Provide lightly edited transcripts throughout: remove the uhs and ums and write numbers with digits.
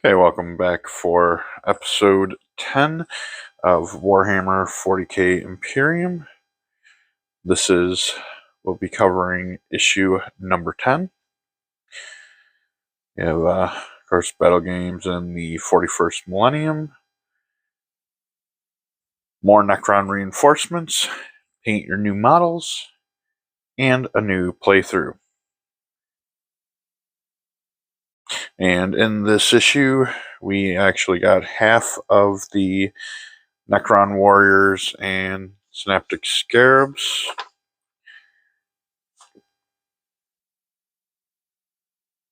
Hey, welcome back for episode 10 of Warhammer 40k Imperium. We'll be covering issue number 10. We have, of course, battle games in the 41st millennium, more Necron reinforcements, paint your new models, and a new playthrough. And in this issue, we actually got half of the Necron warriors and Canoptek Scarabs. It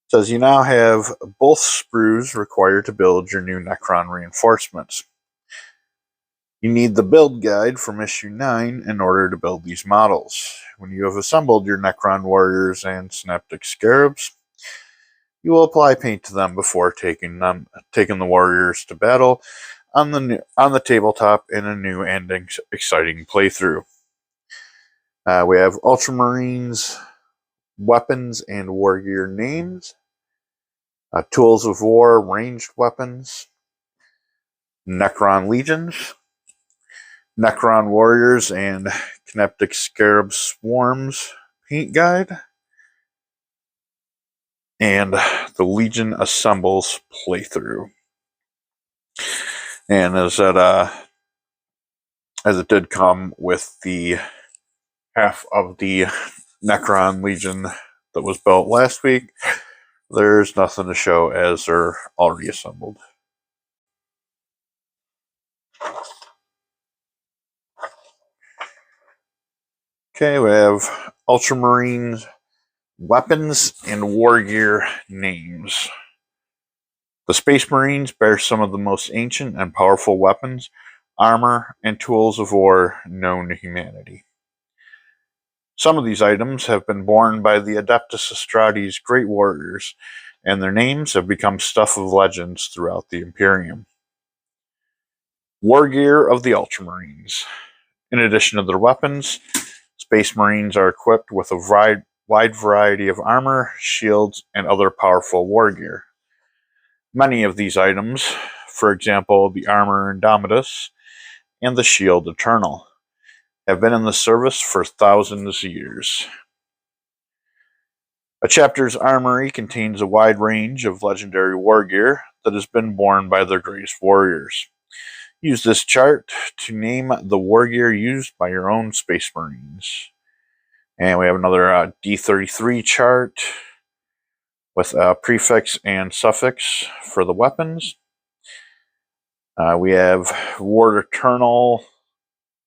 says you now have both sprues required to build your new Necron reinforcements. You need the build guide from issue 9 in order to build these models. When you have assembled your Necron warriors and Canoptek Scarabs, you will apply paint to them before taking the warriors to battle on the tabletop in a new and exciting playthrough. We have Ultramarines, weapons and Wargear names, tools of war, ranged weapons, Necron legions, Necron warriors and Canoptek Scarab swarms paint guide, and the Legion Assembles playthrough. And as it did come with the half of the Necron Legion that was built last week, there's nothing to show as they're already assembled. Okay, we have Ultramarines, weapons, and Wargear names. The Space Marines bear some of the most ancient and powerful weapons, armor, and tools of war known to humanity. Some of these items have been borne by the Adeptus Astartes great warriors, and their names have become stuff of legends throughout the Imperium. Wargear of the Ultramarines. In addition to their weapons, Space Marines are equipped with a wide variety of armor, shields, and other powerful wargear. Many of these items, for example the armor Indomitus and the shield Eternal, have been in the service for thousands of years. A chapter's armory contains a wide range of legendary wargear that has been borne by their greatest warriors. Use this chart to name the wargear used by your own Space Marines. And we have another D33 chart with a prefix and suffix for the weapons. We have Ward Eternal,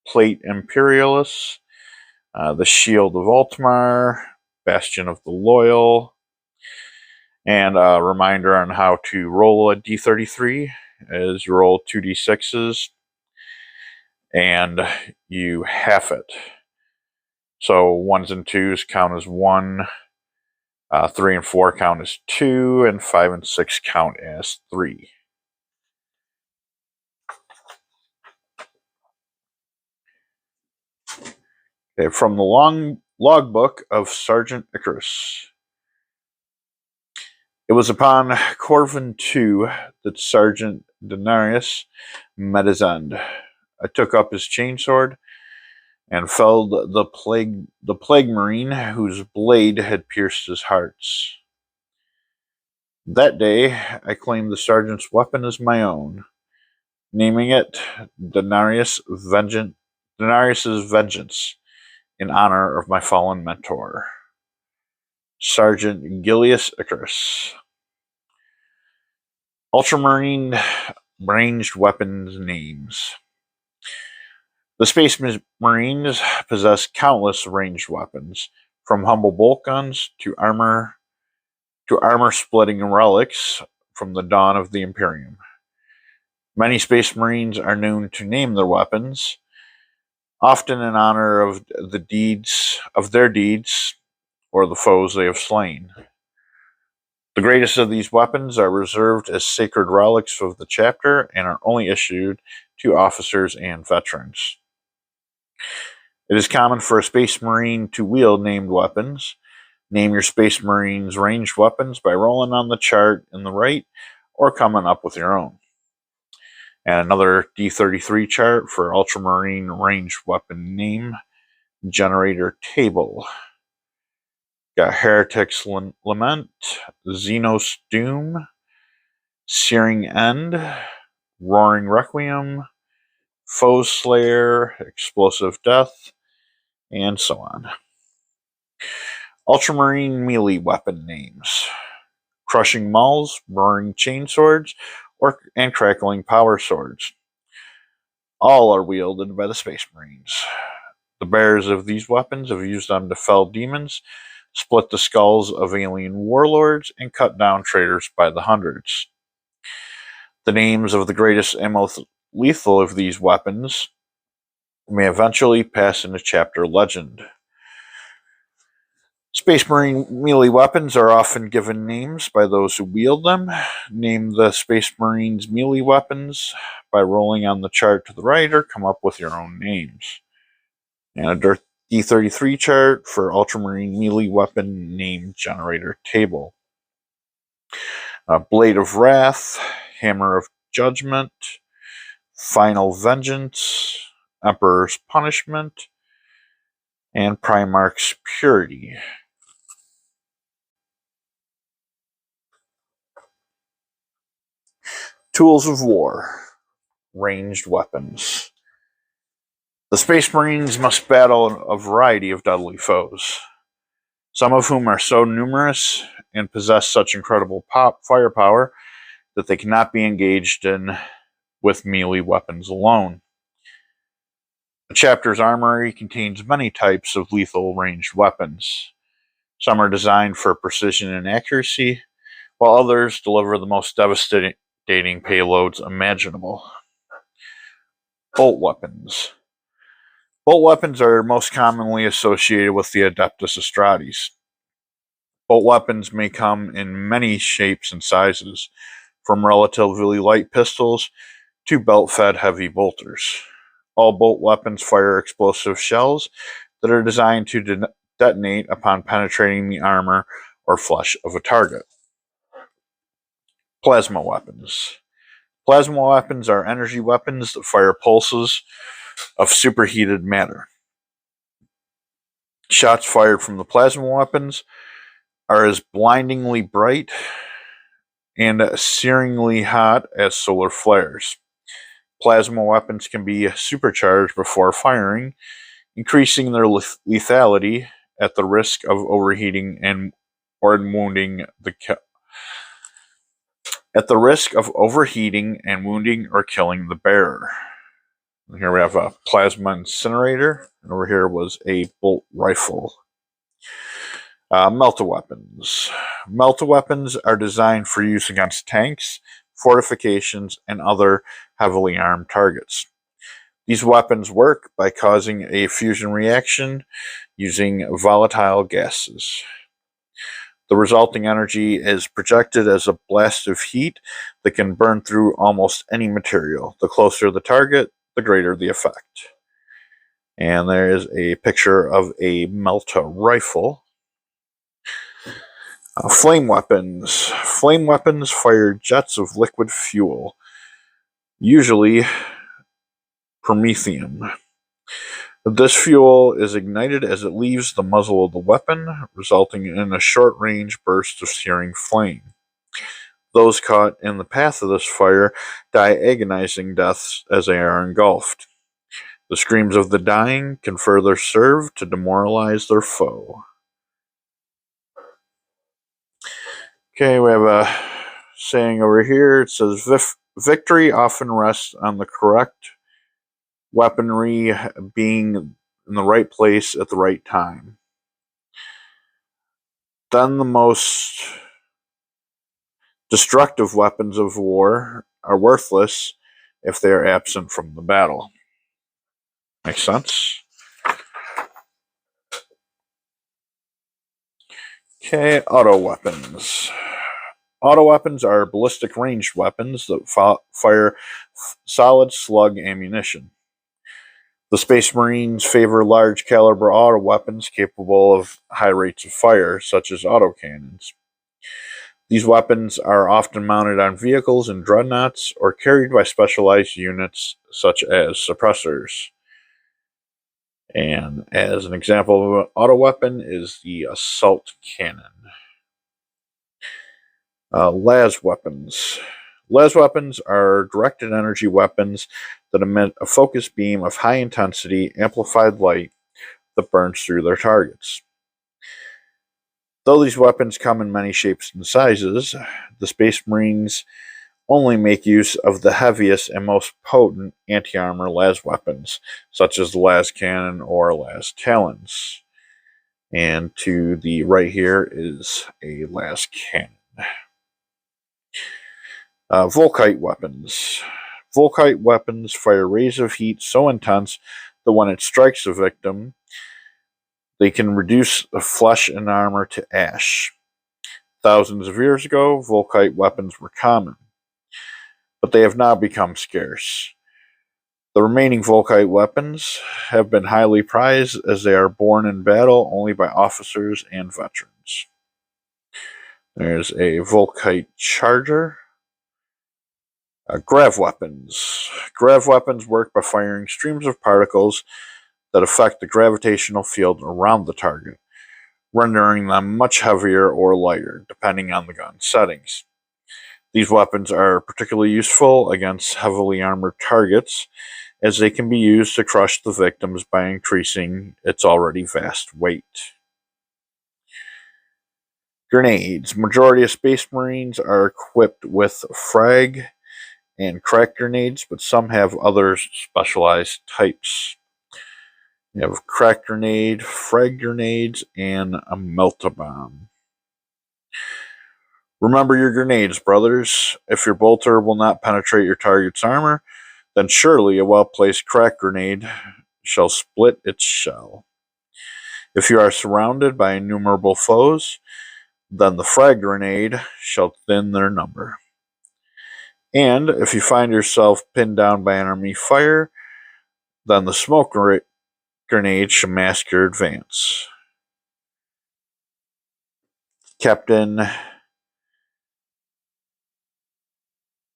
Plate Imperialis, the Shield of Ultramar, Bastion of the Loyal, and a reminder on how to roll a D33 is you roll 2d6s and you half it. So 1s and 2s count as 1, 3 and 4 count as 2, and 5 and 6 count as 3. Okay, from the logbook of Sergeant Icarus. It was upon Corvin II that Sergeant Denarius met his end. I took up his chainsword and felled the plague marine whose blade had pierced his hearts. That day I claimed the sergeant's weapon as my own, naming it Denarius's Vengeance in honor of my fallen mentor, Sergeant Gilius Icarus. Ultramarine ranged weapons names. The Space Marines possess countless ranged weapons, from humble bolt guns to armor-splitting relics from the dawn of the Imperium. Many Space Marines are known to name their weapons, often in honor of their deeds or the foes they have slain. The greatest of these weapons are reserved as sacred relics of the chapter and are only issued to officers and veterans. It is common for a Space Marine to wield named weapons. Name your Space Marine's ranged weapons by rolling on the chart in the right or coming up with your own. And another D33 chart for Ultramarine ranged weapon name generator table. Got Heretic's Lament, Xenos Doom, Searing End, Roaring Requiem, Foe Slayer, Explosive Death, and so on. Ultramarine melee weapon names. Crushing Mauls, Roaring Chainswords, and Crackling Power Swords. All are wielded by the Space Marines. The bearers of these weapons have used them to fell demons, split the skulls of alien warlords, and cut down traitors by the hundreds. The names of the greatest and most lethal of these weapons may eventually pass into chapter legend. Space Marine melee weapons are often given names by those who wield them. Name the Space Marines melee weapons by rolling on the chart to the right or come up with your own names. And a D33 chart for Ultramarine melee weapon name generator table. Blade of Wrath, Hammer of Judgment, Final Vengeance, Emperor's Punishment, and Primarch's Purity. Tools of War, ranged weapons. The Space Marines must battle a variety of deadly foes, some of whom are so numerous and possess such incredible firepower that they cannot be engaged in with melee weapons alone. The chapter's armory contains many types of lethal ranged weapons. Some are designed for precision and accuracy, while others deliver the most devastating payloads imaginable. Bolt weapons. Bolt weapons are most commonly associated with the Adeptus Astartes. Bolt weapons may come in many shapes and sizes, from relatively light pistols to belt-fed heavy bolters. All bolt weapons fire explosive shells that are designed to detonate upon penetrating the armor or flesh of a target. Plasma weapons. Plasma weapons are energy weapons that fire pulses of superheated matter. Shots fired from the plasma weapons are as blindingly bright and searingly hot as solar flares. Plasma weapons can be supercharged before firing, increasing their lethality at the risk of overheating or wounding or killing the bearer. And here we have a plasma incinerator, and over here was a bolt rifle. Melta weapons. Melta weapons are designed for use against tanks, fortifications, and other heavily armed targets. These weapons work by causing a fusion reaction using volatile gases. The resulting energy is projected as a blast of heat that can burn through almost any material. The closer the target, the greater the effect. And there is a picture of a Melta rifle. Flame weapons. Flame weapons fire jets of liquid fuel, usually promethium. This fuel is ignited as it leaves the muzzle of the weapon, resulting in a short-range burst of searing flame. Those caught in the path of this fire die agonizing deaths as they are engulfed. The screams of the dying can further serve to demoralize their foe. Okay, we have a saying over here. It says, victory often rests on the correct weaponry being in the right place at the right time. Then the most destructive weapons of war are worthless if they are absent from the battle. Makes sense? Okay, auto weapons. Auto weapons are ballistic ranged weapons that fire solid slug ammunition. The Space Marines favor large caliber auto weapons capable of high rates of fire, such as autocannons. These weapons are often mounted on vehicles and dreadnoughts or carried by specialized units such as suppressors. And as an example of an auto weapon is the assault cannon. Las weapons. Las weapons are directed energy weapons that emit a focused beam of high intensity, amplified light that burns through their targets. Though these weapons come in many shapes and sizes, the Space Marines only make use of the heaviest and most potent anti-armor las weapons, such as the las cannon or las talons. And to the right here is a las cannon. Volkite weapons. Volkite weapons fire rays of heat so intense that when it strikes a victim, they can reduce the flesh and armor to ash. Thousands of years ago, Volkite weapons were common, but they have now become scarce. The remaining Volkite weapons have been highly prized as they are borne in battle only by officers and veterans. There's a Volkite charger. Grav weapons. Grav weapons work by firing streams of particles that affect the gravitational field around the target, rendering them much heavier or lighter, depending on the gun settings. These weapons are particularly useful against heavily armored targets, as they can be used to crush the victims by increasing its already vast weight. Grenades. Majority of Space Marines are equipped with frag and crack grenades, but some have other specialized types. You have crack grenade, frag grenades, and a melt-a-bomb. Remember your grenades, brothers. If your bolter will not penetrate your target's armor, then surely a well-placed crack grenade shall split its shell. If you are surrounded by innumerable foes, then the frag grenade shall thin their number. And if you find yourself pinned down by enemy fire, then the smoke grenade shall mask your advance. Captain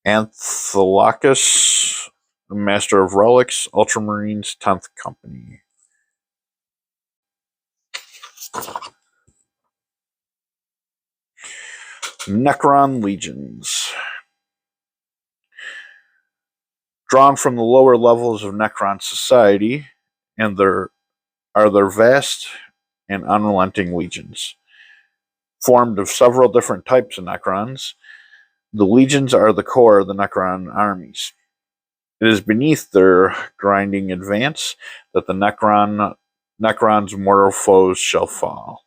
Anthelakis, Master of Relics, Ultramarines, 10th Company. Necron Legions. Drawn from the lower levels of Necron society, and their vast and unrelenting legions. Formed of several different types of Necrons, the legions are the core of the Necron armies. It is beneath their grinding advance that the Necron's mortal foes shall fall.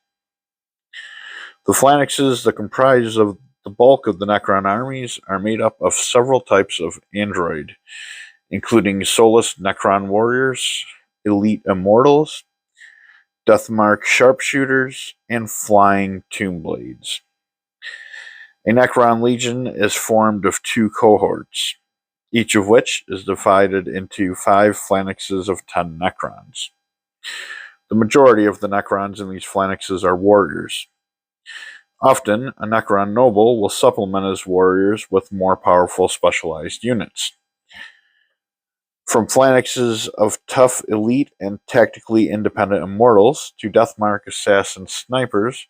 The phalanxes that comprise of the bulk of the Necron armies are made up of several types of android, including soulless Necron warriors, elite immortals, Deathmark sharpshooters, and flying tomb blades. A Necron legion is formed of 2 cohorts, each of which is divided into 5 phalanxes of 10 Necrons. The majority of the Necrons in these phalanxes are warriors. Often, a Necron noble will supplement his warriors with more powerful specialized units. From phalanxes of tough elite and tactically independent immortals to Deathmark assassin snipers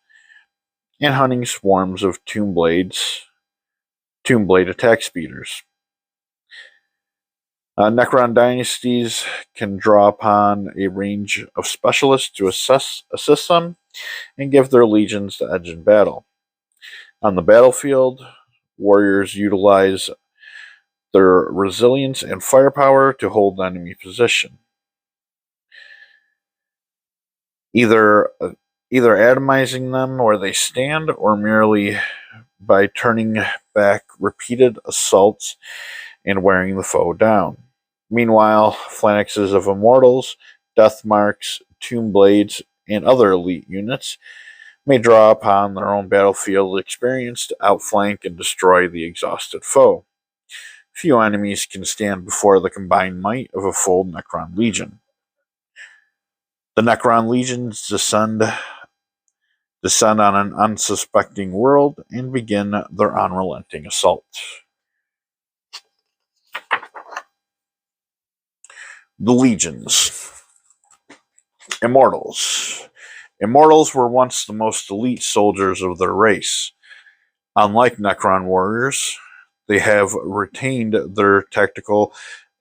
and hunting swarms of tomb blade attack speeders. Necron dynasties can draw upon a range of specialists to assist them and give their legions the edge in battle. On the battlefield, warriors utilize their resilience and firepower to hold enemy position. Either atomizing them where they stand, or merely by turning back repeated assaults and wearing the foe down. Meanwhile, phalanxes of immortals, Deathmarks, tomb blades, and other elite units may draw upon their own battlefield experience to outflank and destroy the exhausted foe. Few enemies can stand before the combined might of a full Necron legion. The Necron legions descend descend on an unsuspecting world, and begin their unrelenting assault. The Legions. Immortals. Immortals were once the most elite soldiers of their race. Unlike Necron warriors, they have retained their tactical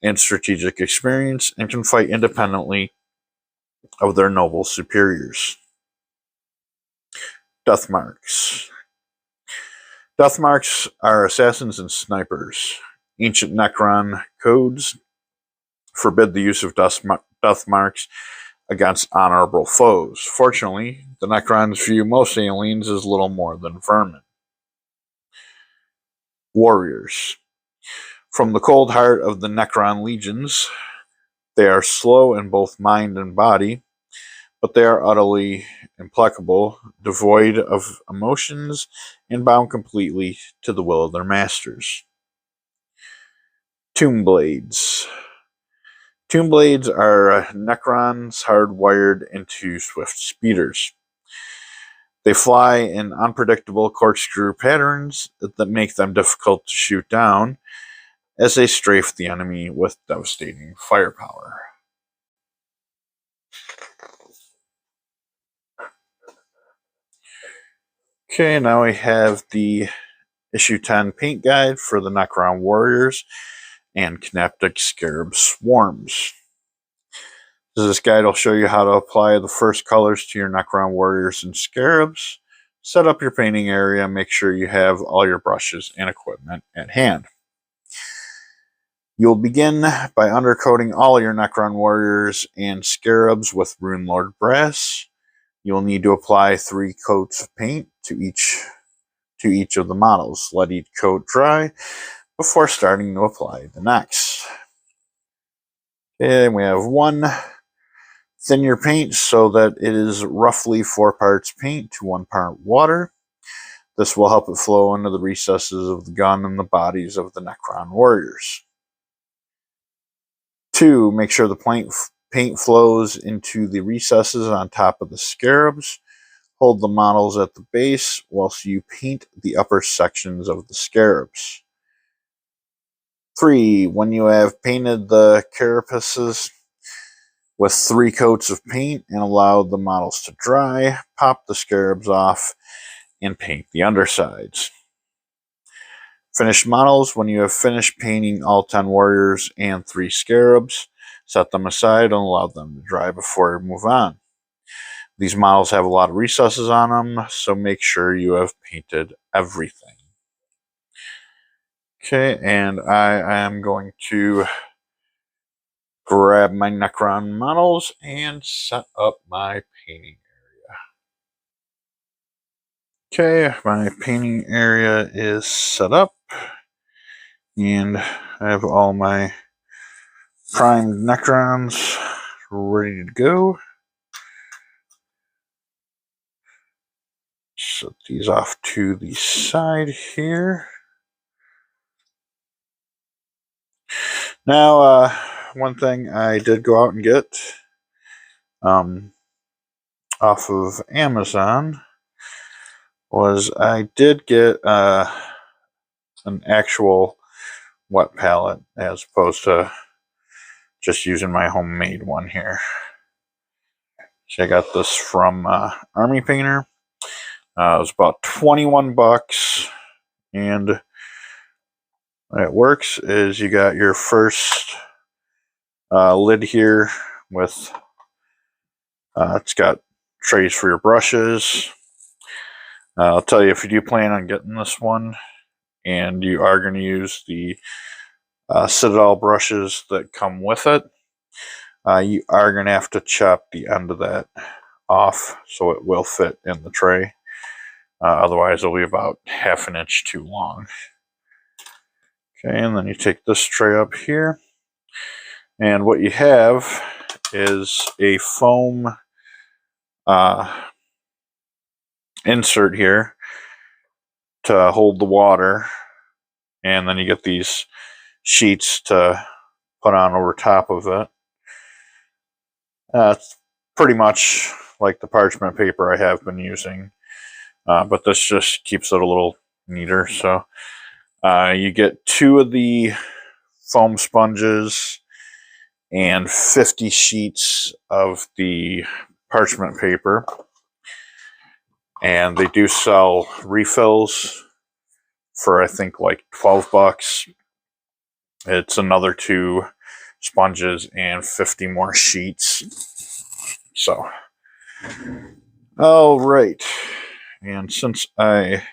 and strategic experience and can fight independently of their noble superiors. Deathmarks. Deathmarks are assassins and snipers. Ancient Necron codes forbid the use of deathmarks against honorable foes. Fortunately, the Necrons view most aliens as little more than vermin. Warriors. From the cold heart of the Necron legions, they are slow in both mind and body, but they are utterly implacable, devoid of emotions, and bound completely to the will of their masters. Tombblades. Tombblades are Necrons hardwired into swift speeders. They fly in unpredictable corkscrew patterns that make them difficult to shoot down as they strafe the enemy with devastating firepower. Okay, now we have the issue 10 paint guide for the Necron Warriors and Canoptek Scarab Swarms. This guide will show you how to apply the first colors to your Necron Warriors and Scarabs. Set up your painting area and make sure you have all your brushes and equipment at hand. You'll begin by undercoating all your Necron Warriors and Scarabs with Runelord Brass. You'll need to apply 3 coats of paint to each of the models. Let each coat dry before starting to apply the next. And we have 1. Thin your paint so that it is roughly 4 parts paint to 1 part water. This will help it flow into the recesses of the gun and the bodies of the Necron warriors. 2. Make sure the paint flows into the recesses on top of the scarabs. Hold the models at the base whilst you paint the upper sections of the scarabs. 3. When you have painted the carapaces with 3 coats of paint and allow the models to dry, pop the scarabs off and paint the undersides. Finished models. When you have finished painting all 10 warriors and 3 scarabs, set them aside and allow them to dry before you move on. These models have a lot of recesses on them, so make sure you have painted everything. Okay, and I am going to grab my Necron models and set up my painting area. Okay, my painting area is set up, and I have all my primed Necrons ready to go. Set these off to the side here. Now, one thing I did go out and get off of Amazon was I did get an actual wet palette as opposed to just using my homemade one here. So I got this from Army Painter. It was about 21 bucks, and the way it works is you got your first lid here with it's got trays for your brushes. I'll tell you, if you do plan on getting this one and you are going to use the Citadel brushes that come with it, you are going to have to chop the end of that off so it will fit in the tray. Otherwise, it'll be about ½ an inch too long. Okay, and then you take this tray up here, and what you have is a foam insert here to hold the water, and then you get these sheets to put on over top of it. It's pretty much like the parchment paper I have been using. but this just keeps it a little neater. So you get 2 of the foam sponges and 50 sheets of the parchment paper. And they do sell refills for, I think, like $12. It's another 2 sponges and 50 more sheets. So, all right. And since I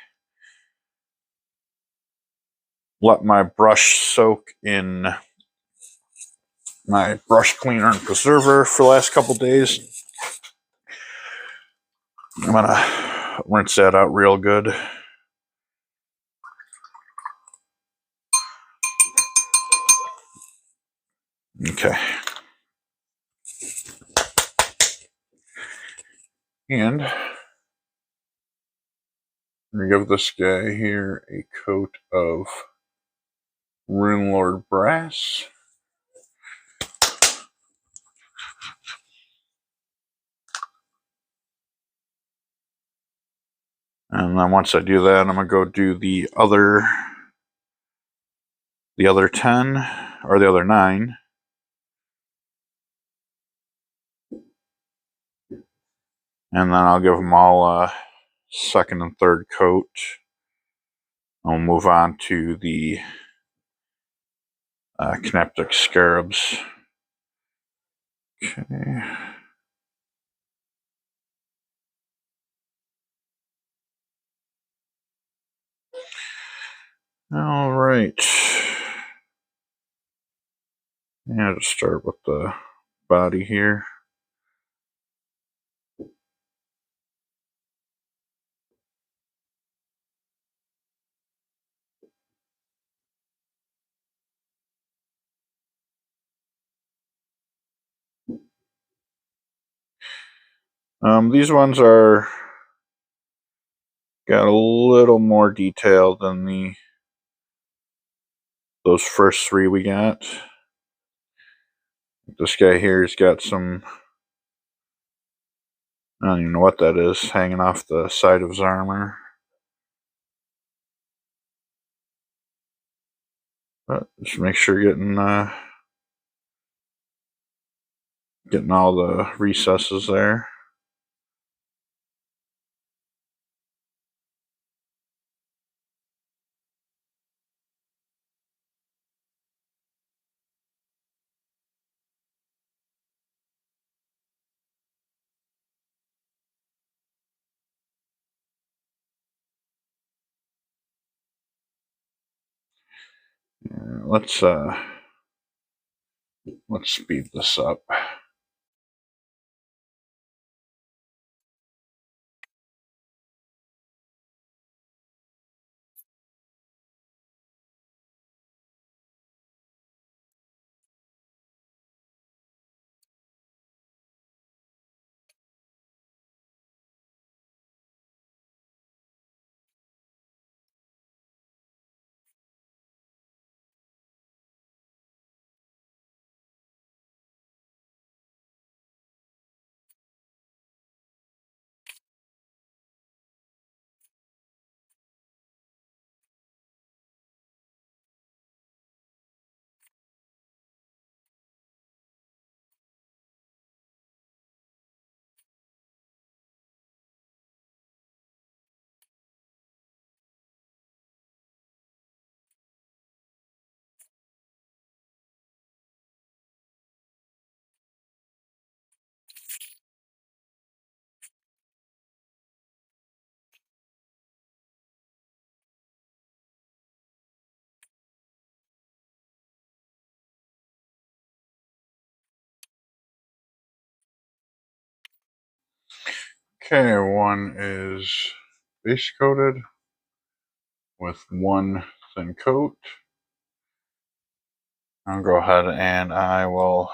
let my brush soak in my brush cleaner and preserver for the last couple days, I'm gonna rinse that out real good. Okay. And I'm gonna give this guy here a coat of Rune Lord Brass. And then once I do that, I'm gonna go do the other 10 or the other 9. And then I'll give them all a second and third coat. I'll move on to the Canoptek Scarabs. Okay. All right. Yeah, just start with the body here. These ones are got a little more detail than those first 3 we got. This guy here's got some, I don't even know what that is, hanging off the side of his armor. But just make sure you're getting all the recesses there. Yeah, let's speed this up. Okay, one is base coated with 1 thin coat. I'll go ahead and I will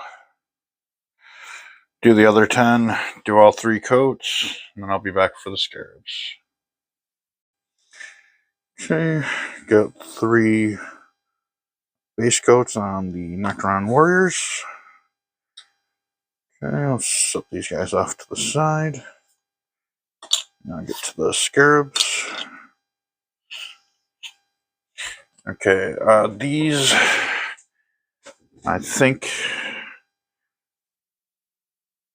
do the other 10, do all 3 coats, and then I'll be back for the Scarabs. Okay, got 3 base coats on the Necron Warriors. Okay, I'll set these guys off to the side. Now get to the Scarabs. Okay, these, I think,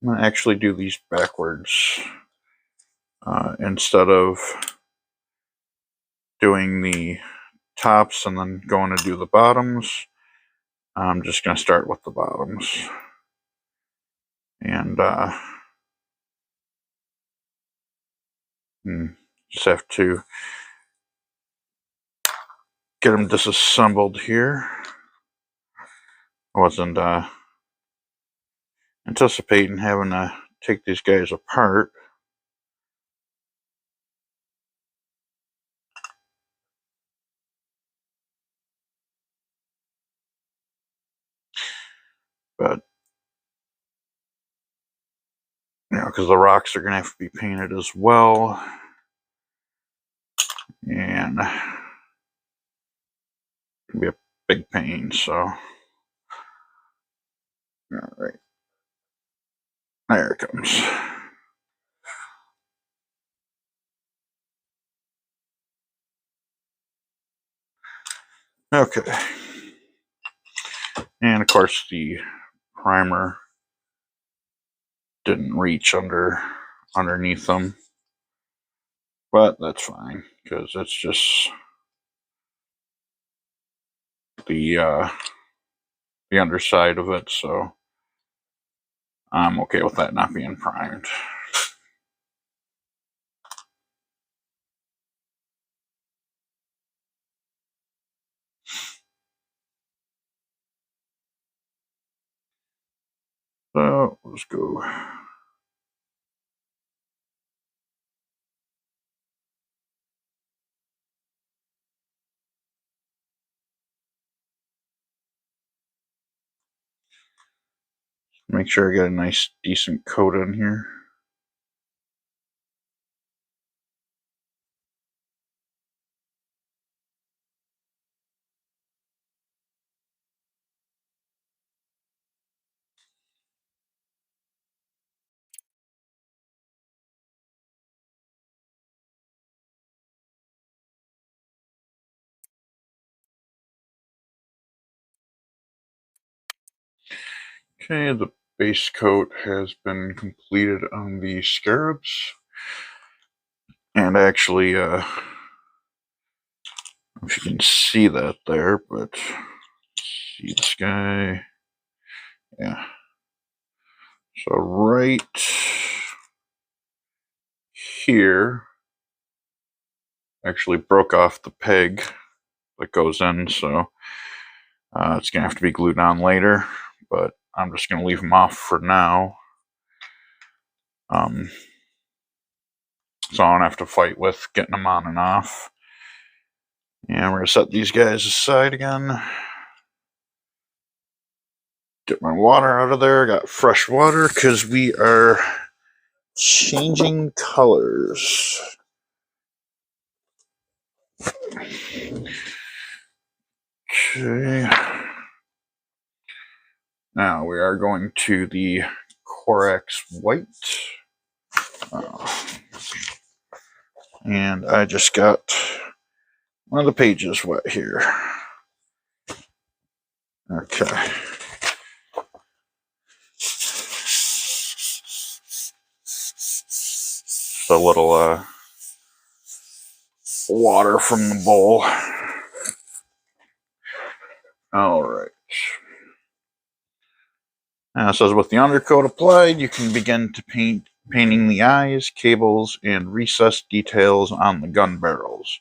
I'm going to actually do these backwards. Instead of doing the tops and then going to do the bottoms, I'm just going to start with the bottoms. And just have to get them disassembled here. I wasn't anticipating having to take these guys apart. But, you know, because the rocks are going to have to be painted as well. And it's going to be a big pain, so. All right. There it comes. Okay. And of course the primer didn't reach underneath them. But that's fine, because it's just the underside of it, so I'm okay with that not being primed. So let's go. Make sure I get a nice, decent coat in here. Okay, the base coat has been completed on the Scarabs. And actually, if you can see that there, but see this guy. Yeah. So right here, actually broke off the peg that goes in, so it's going to have to be glued on later, but I'm just going to leave them off for now. So I don't have to fight with getting them on and off. And we're going to set these guys aside again. Get my water out of there. Got fresh water because we are changing colors. Okay. Now we are going to the Corax White. And I just got one of the pages wet here. Okay. A little water from the bowl. All right. It says with the undercoat applied, you can begin to painting the eyes, cables, and recessed details on the gun barrels.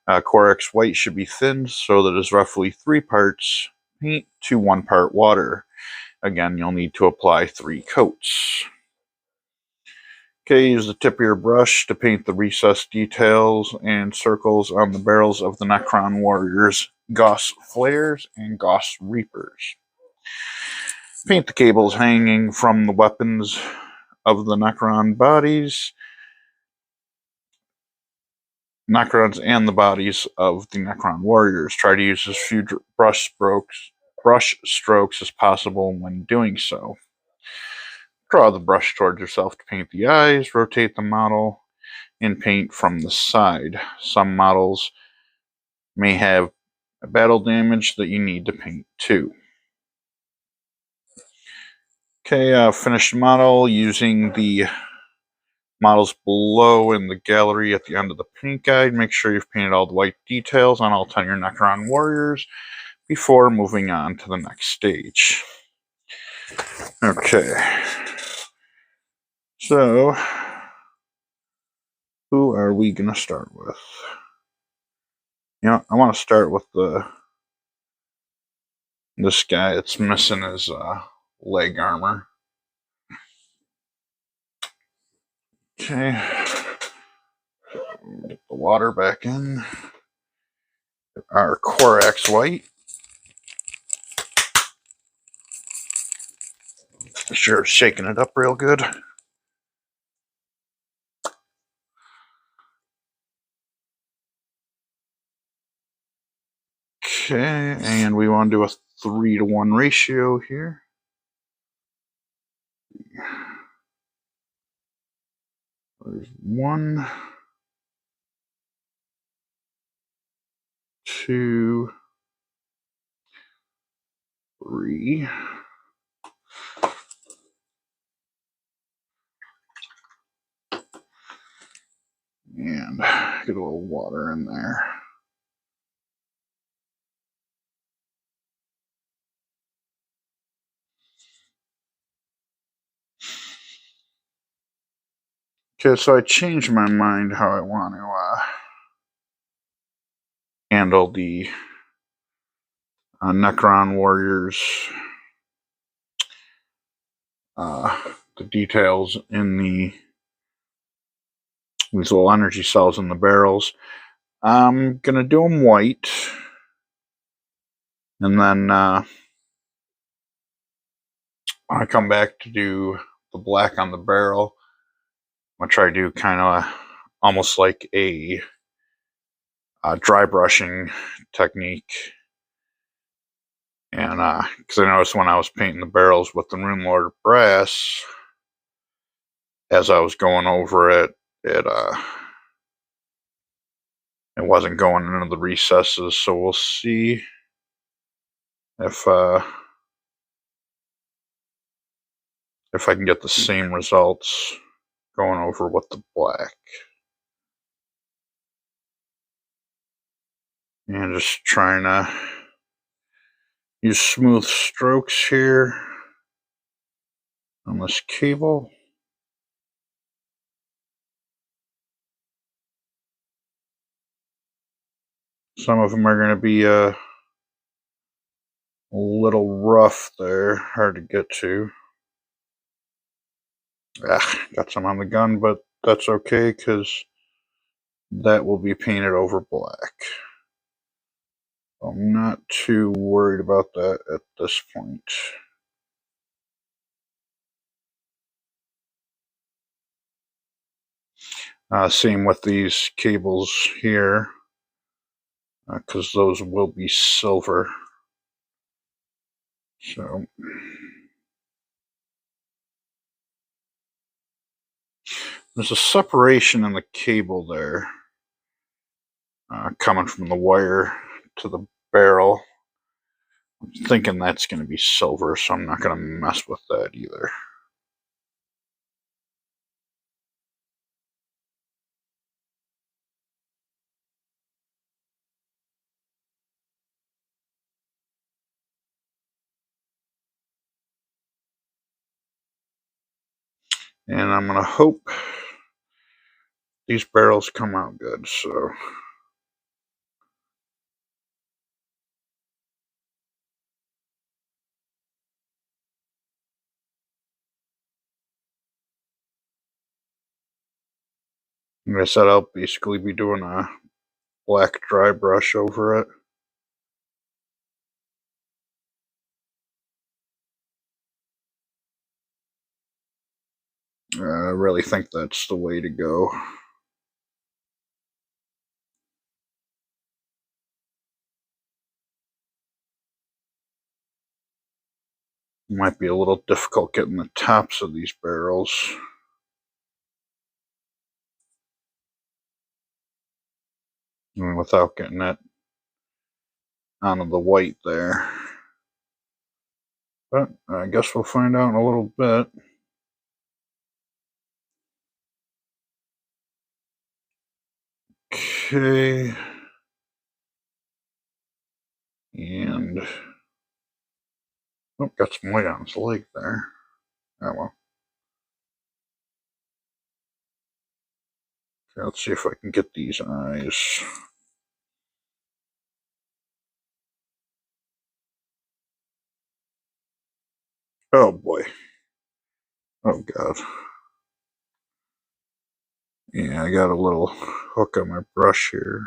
Corax White should be thinned so that it is roughly 3 parts paint to 1 part water. Again, you'll need to apply 3 coats. Okay, use the tip of your brush to paint the recessed details and circles on the barrels of the Necron Warriors, Gauss Flares, and Gauss Reapers. Paint the cables hanging from the weapons of the Necron bodies, Necrons, and the bodies of the Necron Warriors. Try to use as few brush strokes as possible when doing so. Draw the brush towards yourself to paint the eyes, rotate the model, in paint from the side. Some models may have battle damage that you need to paint too. Okay, finished model using the models below in the gallery at the end of the paint guide. Make sure you've painted all the white details on all 10 of your Necron warriors before moving on to the next stage. Okay, so who are we going to start with? You know, I want to start with this guy. It's missing his leg armor. Okay, get the water back in. Our Corax white. Sure, shaking it up real good. Okay, and we want to do a 3-to-1 ratio here. There's 1, 2, 3. And get a little water in there. Okay, so I changed my mind how I want to handle the Necron warriors. The details in these little energy cells in the barrels. I'm going to do them white. And then I come back to do the black on the barrel. I'm going to try to do kind of almost like a dry brushing technique. And because I noticed when I was painting the barrels with the Rune Lord brass, as I was going over it, it wasn't going into the recesses. So we'll see if I can get the same results going over with the black. And just trying to use smooth strokes here on this cable. Some of them are going to be a little rough there, hard to get to. Got some on the gun, but that's okay because that will be painted over black. I'm not too worried about that at this point. Same with these cables here, because those will be silver. So there's a separation in the cable there, coming from the wire to the barrel. I'm thinking that's going to be silver, so I'm not going to mess with that either. And I'm going to hope these barrels come out good. So like I said, I'll basically be doing a black dry brush over it. I really think that's the way to go. Might be a little difficult getting the tops of these barrels. without getting it onto the white there. But I guess we'll find out in a little bit. Okay. And oh, got some white on his leg there. Oh well. Okay, let's see if I can get these eyes. Oh boy. Oh god. Yeah, I got a little hook on my brush here.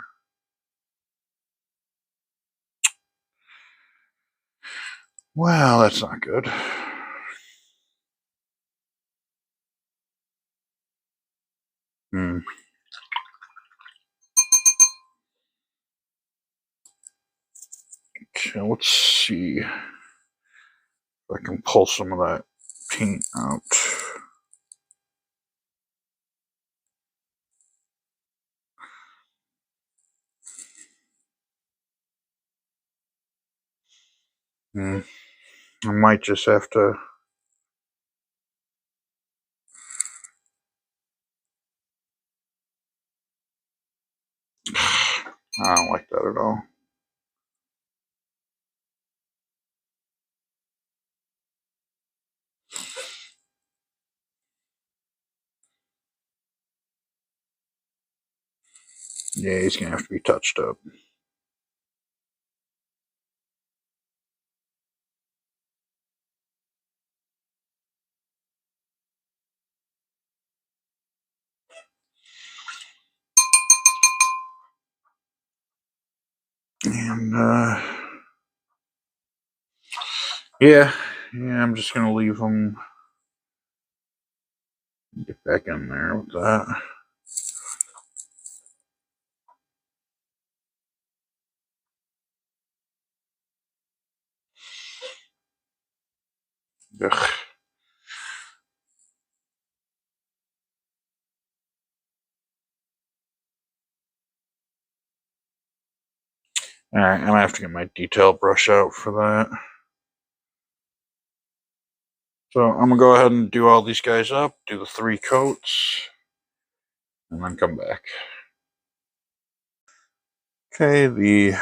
Well, that's not good. Hmm. Okay, let's see if I can pull some of that paint out. Hmm. I might just have to. I don't like that at all. Yeah, he's gonna have to be touched up. And yeah, I'm just gonna leave him. Get back in there with that. Ugh. Alright, I'm gonna have to get my detail brush out for that. So I'm gonna go ahead and do all these guys up, do the 3 coats, and then come back. Okay, the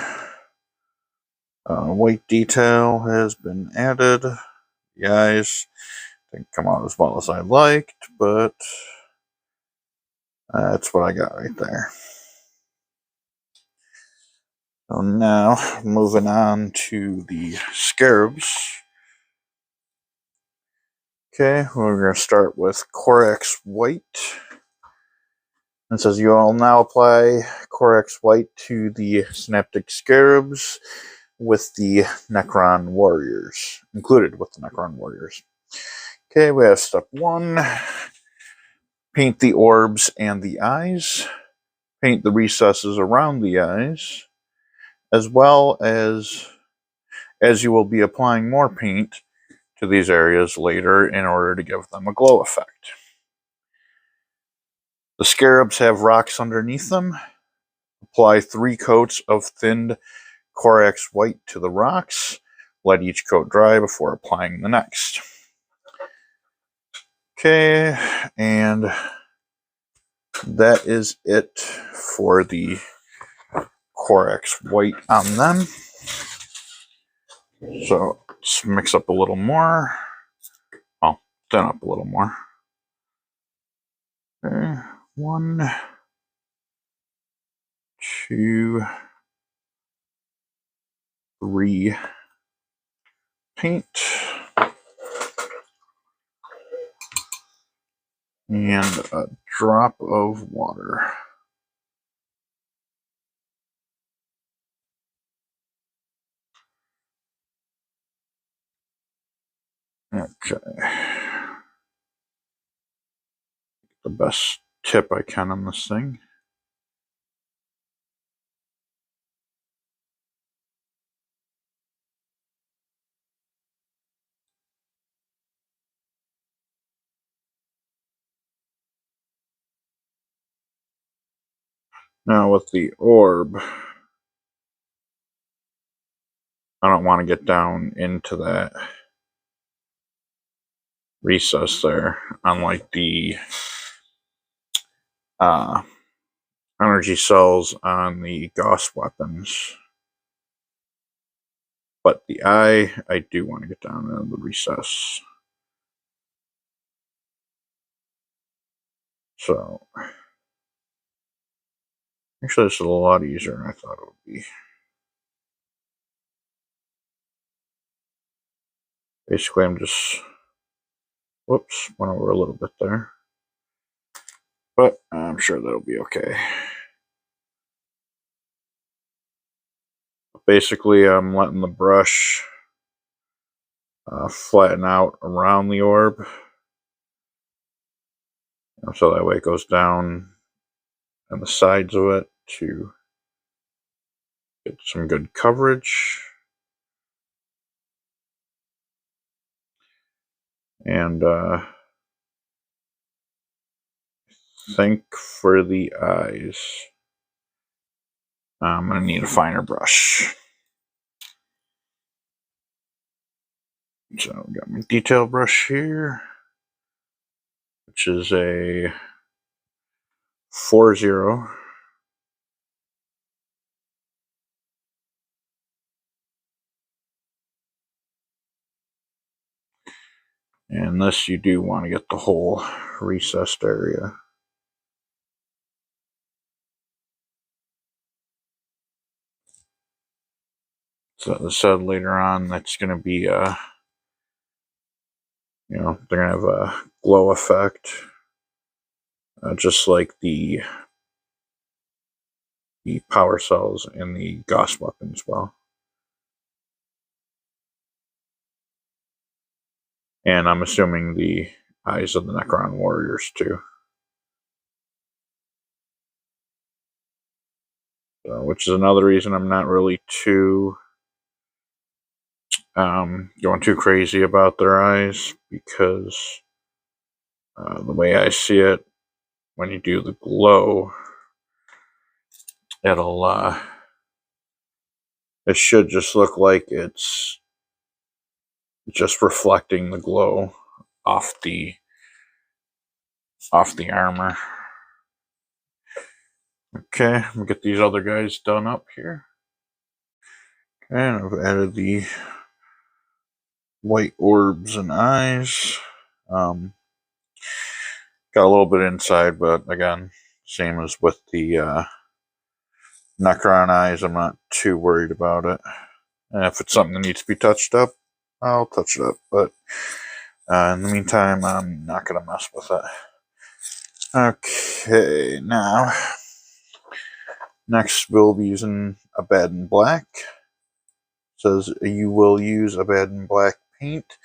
white detail has been added. The eyes didn't come out as well as I liked, but that's what I got right there. So now, moving on to the Scarabs. Okay, we're going to start with Corax White. It says you will now apply Corax White to the Synaptic Scarabs with the Necron Warriors, included with the Necron Warriors. Okay, we have step 1. Paint the orbs and the eyes. Paint the recesses around the eyes, as well as you will be applying more paint to these areas later in order to give them a glow effect. The Scarabs have rocks underneath them. Apply 3 coats of thinned Corax White to the rocks. Let each coat dry before applying the next. Okay, and that is it for the Corax White on them. So let's mix up a little more. Well, thin up a little more. Okay, 1, 2, 3. Paint. And a drop of water. Okay. The best tip I can on this thing. Now with the orb, I don't want to get down into that recess there, unlike the energy cells on the Gauss weapons. But the eye, I do want to get down into the recess. So, actually, this is a lot easier than I thought it would be. Basically, I'm just, whoops, went over a little bit there. But I'm sure that'll be okay. Basically, I'm letting the brush flatten out around the orb. So that way it goes down on the sides of it to get some good coverage. And I think for the eyes, I'm going to need a finer brush. So I've got my detail brush here, which is a 4-0. And this, you do want to get the whole recessed area. So as I said, later on, that's going to be you know, they're going to have a glow effect, just like the power cells in the Gauss weapon as well. And I'm assuming the eyes of the Necron warriors too. So, which is another reason I'm not really too going too crazy about their eyes, because the way I see it, when you do the glow, it should just look like it's just reflecting the glow off the armor. Okay, we'll get these other guys done up here. And I've added the white orbs and eyes. Got a little bit inside, but again, same as with the Necron eyes, I'm not too worried about it. And if it's something that needs to be touched up, I'll touch it up. But in the meantime, I'm not going to mess with it. Okay, now, next we'll be using Abaddon Black. It says you will use Abaddon Black paint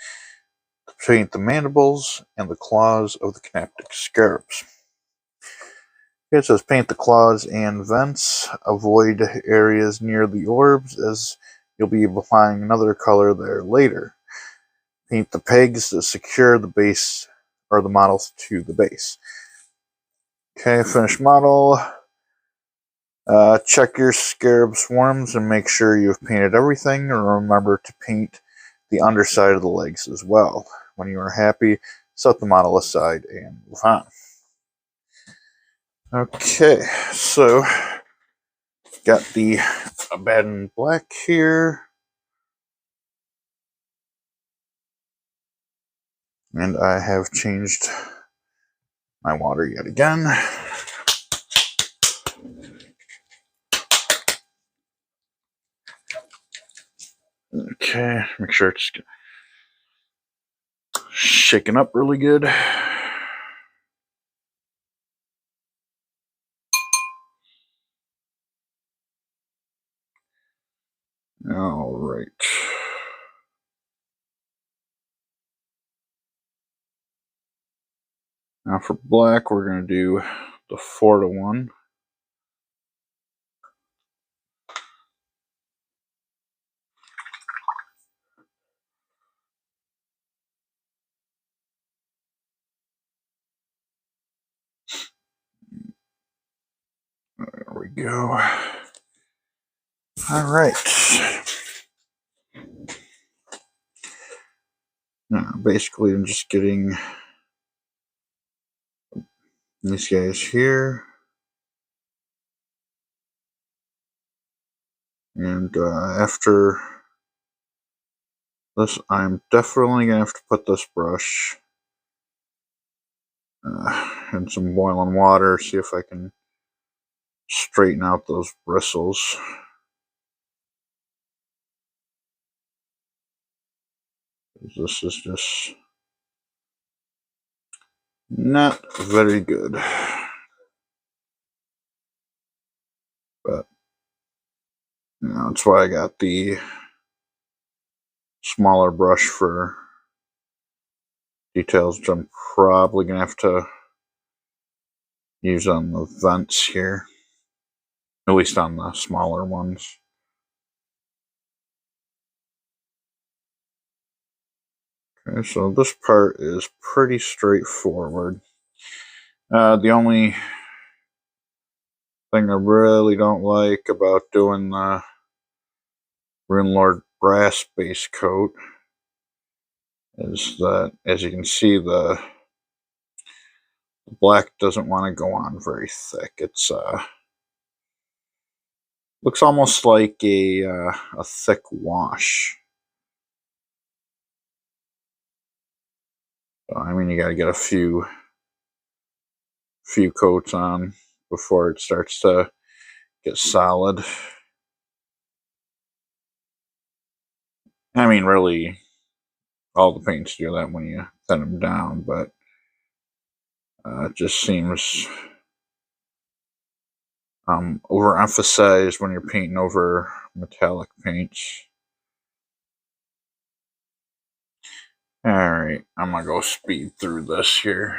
to paint the mandibles and the claws of the Canoptek Scarabs. It says paint the claws and vents. Avoid areas near the orbs, as you'll be applying another color there later. Paint the pegs to secure the base or the models to the base. Okay, finished model. Check your Scarab swarms and make sure you've painted everything, and remember to paint the underside of the legs as well. When you are happy, set the model aside and move on. Okay, so got the Abaddon Black here. And I have changed my water yet again. Okay, make sure it's shaken up really good. All right. Now for black, we're going to do the 4-1. There we we go. All right. Now, basically, I'm just getting these guys here. And after this, I'm definitely going to have to put this brush in some boiling water, see if I can straighten out those bristles. This is just not very good. But that's why I got the smaller brush for details, which I'm probably going to have to use on the vents here. At least on the smaller ones. Okay, so this part is pretty straightforward. The only thing I really don't like about doing the Runelord brass base coat is that, as you can see, the black doesn't want to go on very thick. It's looks almost like a thick wash. So, I mean, you got to get a few coats on before it starts to get solid. I mean, really, all the paints do that when you thin them down, but it just seems overemphasized when you're painting over metallic paints. Alright, I'm gonna go speed through this here.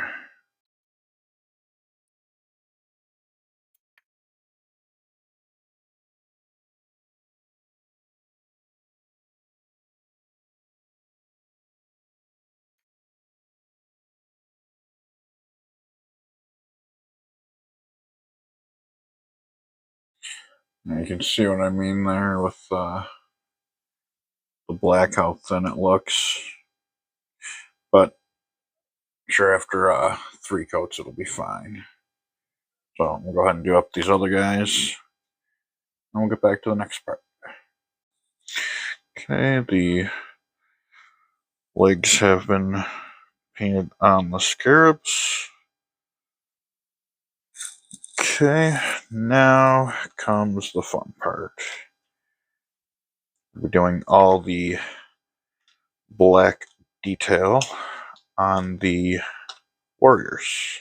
Now you can see what I mean there with the black, how thin it looks. But sure, after 3 coats it'll be fine. So I'm gonna go ahead and do up these other guys, and we'll get back to the next part. Okay, the legs have been painted on the Scarabs. Okay, now comes the fun part. We're doing all the black detail on the warriors.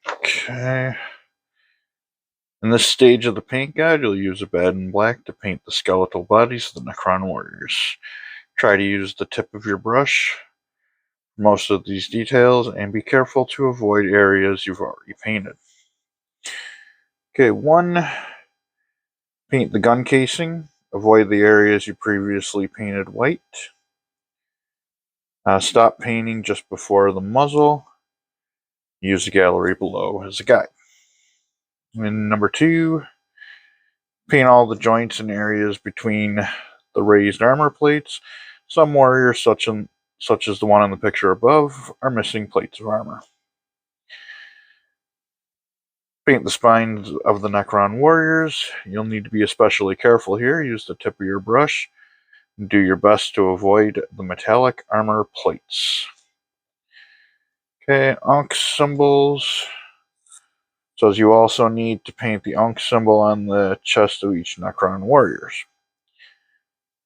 Okay. In this stage of the paint guide, you'll use a bed in black to paint the skeletal bodies of the Necron warriors. Try to use the tip of your brush for most of these details, and be careful to avoid areas you've already painted. Okay, 1. Paint the gun casing. Avoid the areas you previously painted white. Stop painting just before the muzzle. Use the gallery below as a guide. And number 2, paint all the joints and areas between the raised armor plates. Some warriors, such as the one in the picture above, are missing plates of armor. Paint the spines of the Necron warriors. You'll need to be especially careful here. Use the tip of your brush. Do your best to avoid the metallic armor plates. Okay, Ankh symbols. Says you also need to paint the Ankh symbol on the chest of each Necron warriors.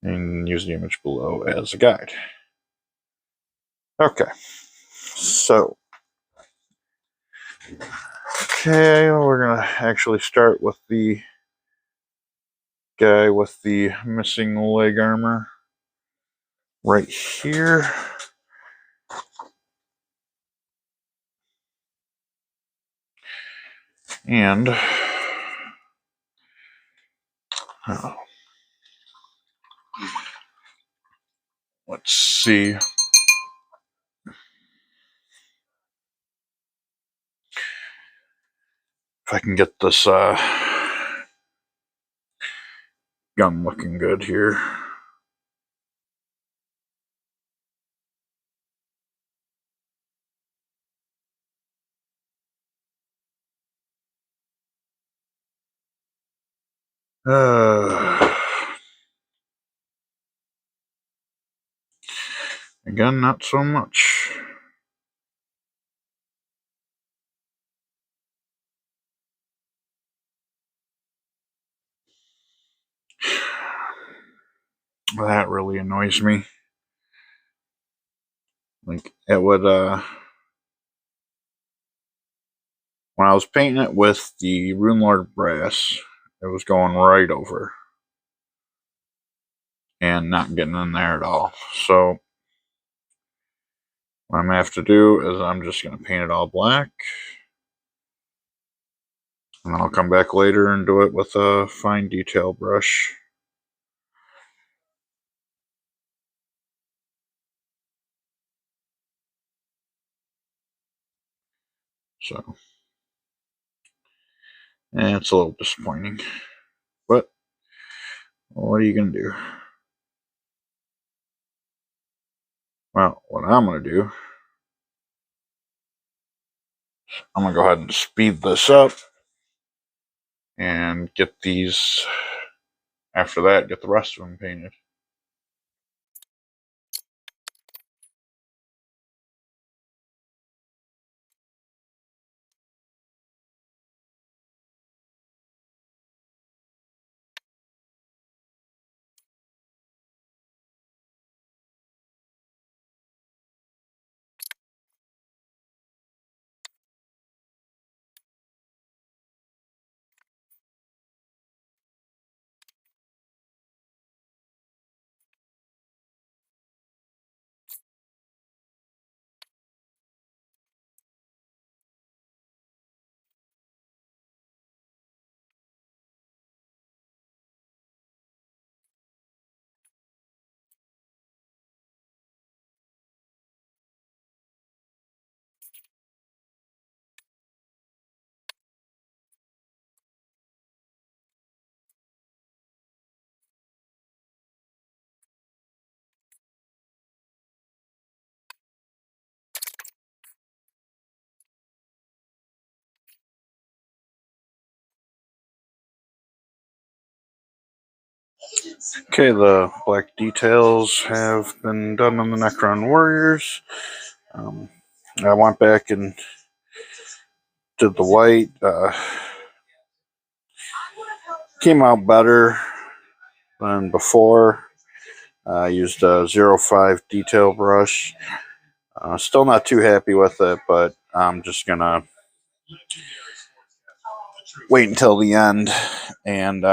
And use the image below as a guide. Okay, so we're gonna actually start with the guy with the missing leg armor right here. And let's see. I can get this gun looking good here. Again, not so much. That really annoys me. Like, it would, when I was painting it with the Runelord brass, it was going right over and not getting in there at all. So what I'm going to have to do is I'm just going to paint it all black. And then I'll come back later and do it with a fine detail brush. So, it's a little disappointing. But, what are you going to do? Well, what I'm going to do, I'm going to go ahead and speed this up and get these, after that, get the rest of them painted. Okay, the black details have been done on the Necron warriors. I went back and did the white. Came out better than before. I used a 05 detail brush. Still not too happy with it, but I'm just going to wait until the end and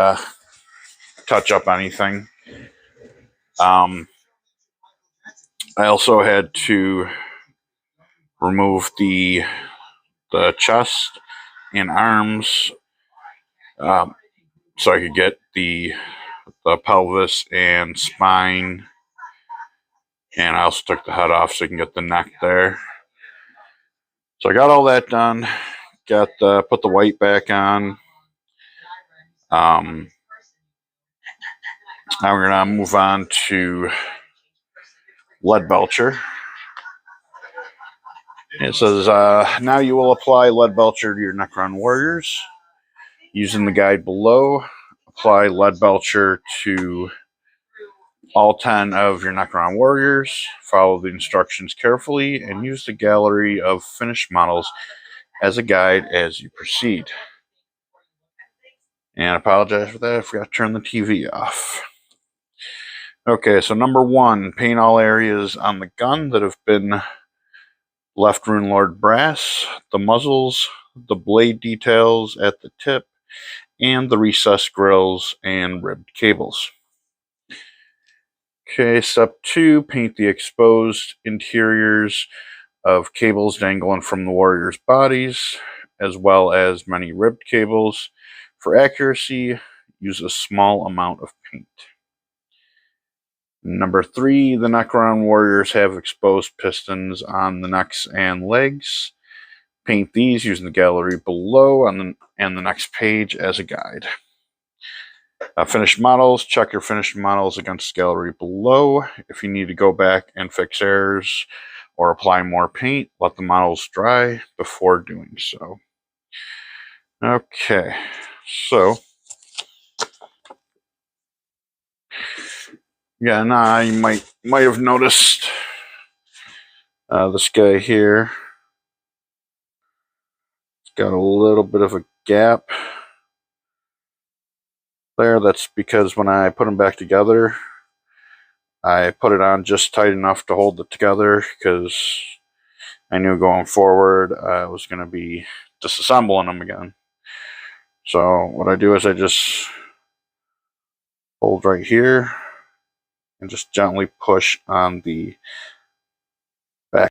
touch up anything. I also had to remove the chest and arms so I could get the pelvis and spine, and I also took the head off so you can get the neck there. So I got all that done. Got put the white back on. Now we're gonna move on to lead belcher. It says now you will apply lead belcher to your Necron warriors using the guide below. Apply lead belcher to all 10 of your Necron warriors. Follow the instructions carefully and use the gallery of finished models as a guide as you proceed. And I apologize for that. I forgot to turn the TV off. Okay, so number 1, paint all areas on the gun that have been left Runelord brass, the muzzles, the blade details at the tip, and the recessed grills and ribbed cables. Okay, step 2, paint the exposed interiors of cables dangling from the warriors' bodies, as well as many ribbed cables. For accuracy, use a small amount of paint. Number 3, the Necron warriors have exposed pistons on the necks and legs. paint these using the gallery below and the next page as a guide. Finished models, check your finished models against the gallery below. If you need to go back and fix errors or apply more paint, let the models dry before doing so. Okay, so yeah, now you might have noticed this guy here. It's got a little bit of a gap there. That's because when I put them back together, I put it on just tight enough to hold it together because I knew going forward I was going to be disassembling them again. So what I do is I just hold right here and just gently push on the back.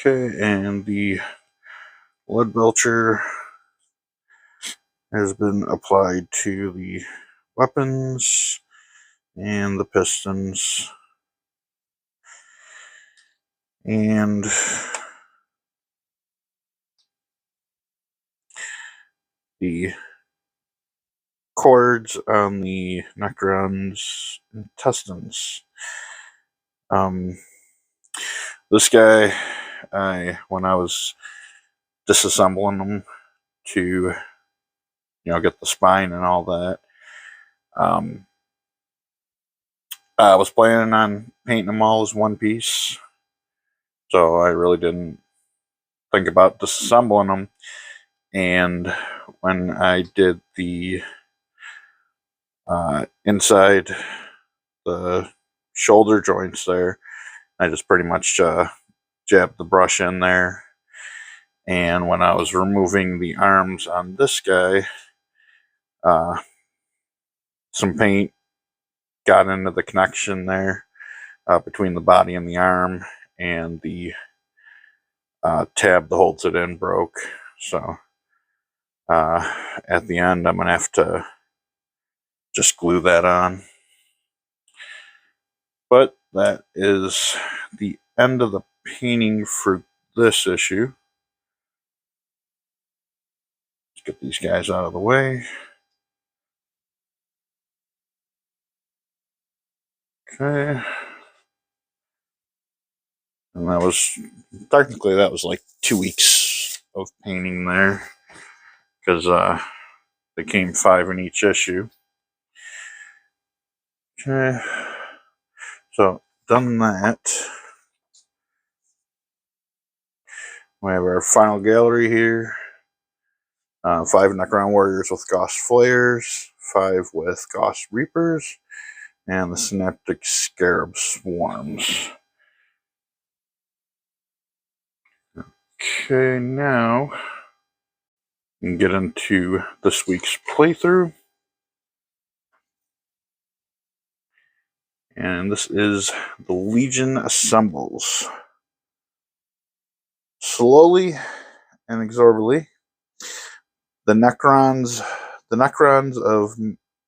Okay, and the lead belcher has been applied to the weapons and the pistons. And the cords on the Necron's intestines. This guy, when I was disassembling them to, get the spine and all that, I was planning on painting them all as one piece, so I really didn't think about disassembling them. And when I did the inside the shoulder joints there, I just pretty much jabbed the brush in there. And when I was removing the arms on this guy, some paint got into the connection there between the body and the arm, and the tab that holds it in broke. So at the end, I'm going to have to just glue that on. But that is the end of the painting for this issue. Let's get these guys out of the way. Okay. And that was, technically, that was like 2 weeks of painting there, because they came 5 in each issue. Okay. So, done that. We have our final gallery here. 5 Necron Warriors with Ghost Flayers, 5 with Ghost Reapers, and the Canoptek Scarab Swarms. Okay, now we can get into this week's playthrough. And this is the Legion Assembles. Slowly and inexorably, the Necrons of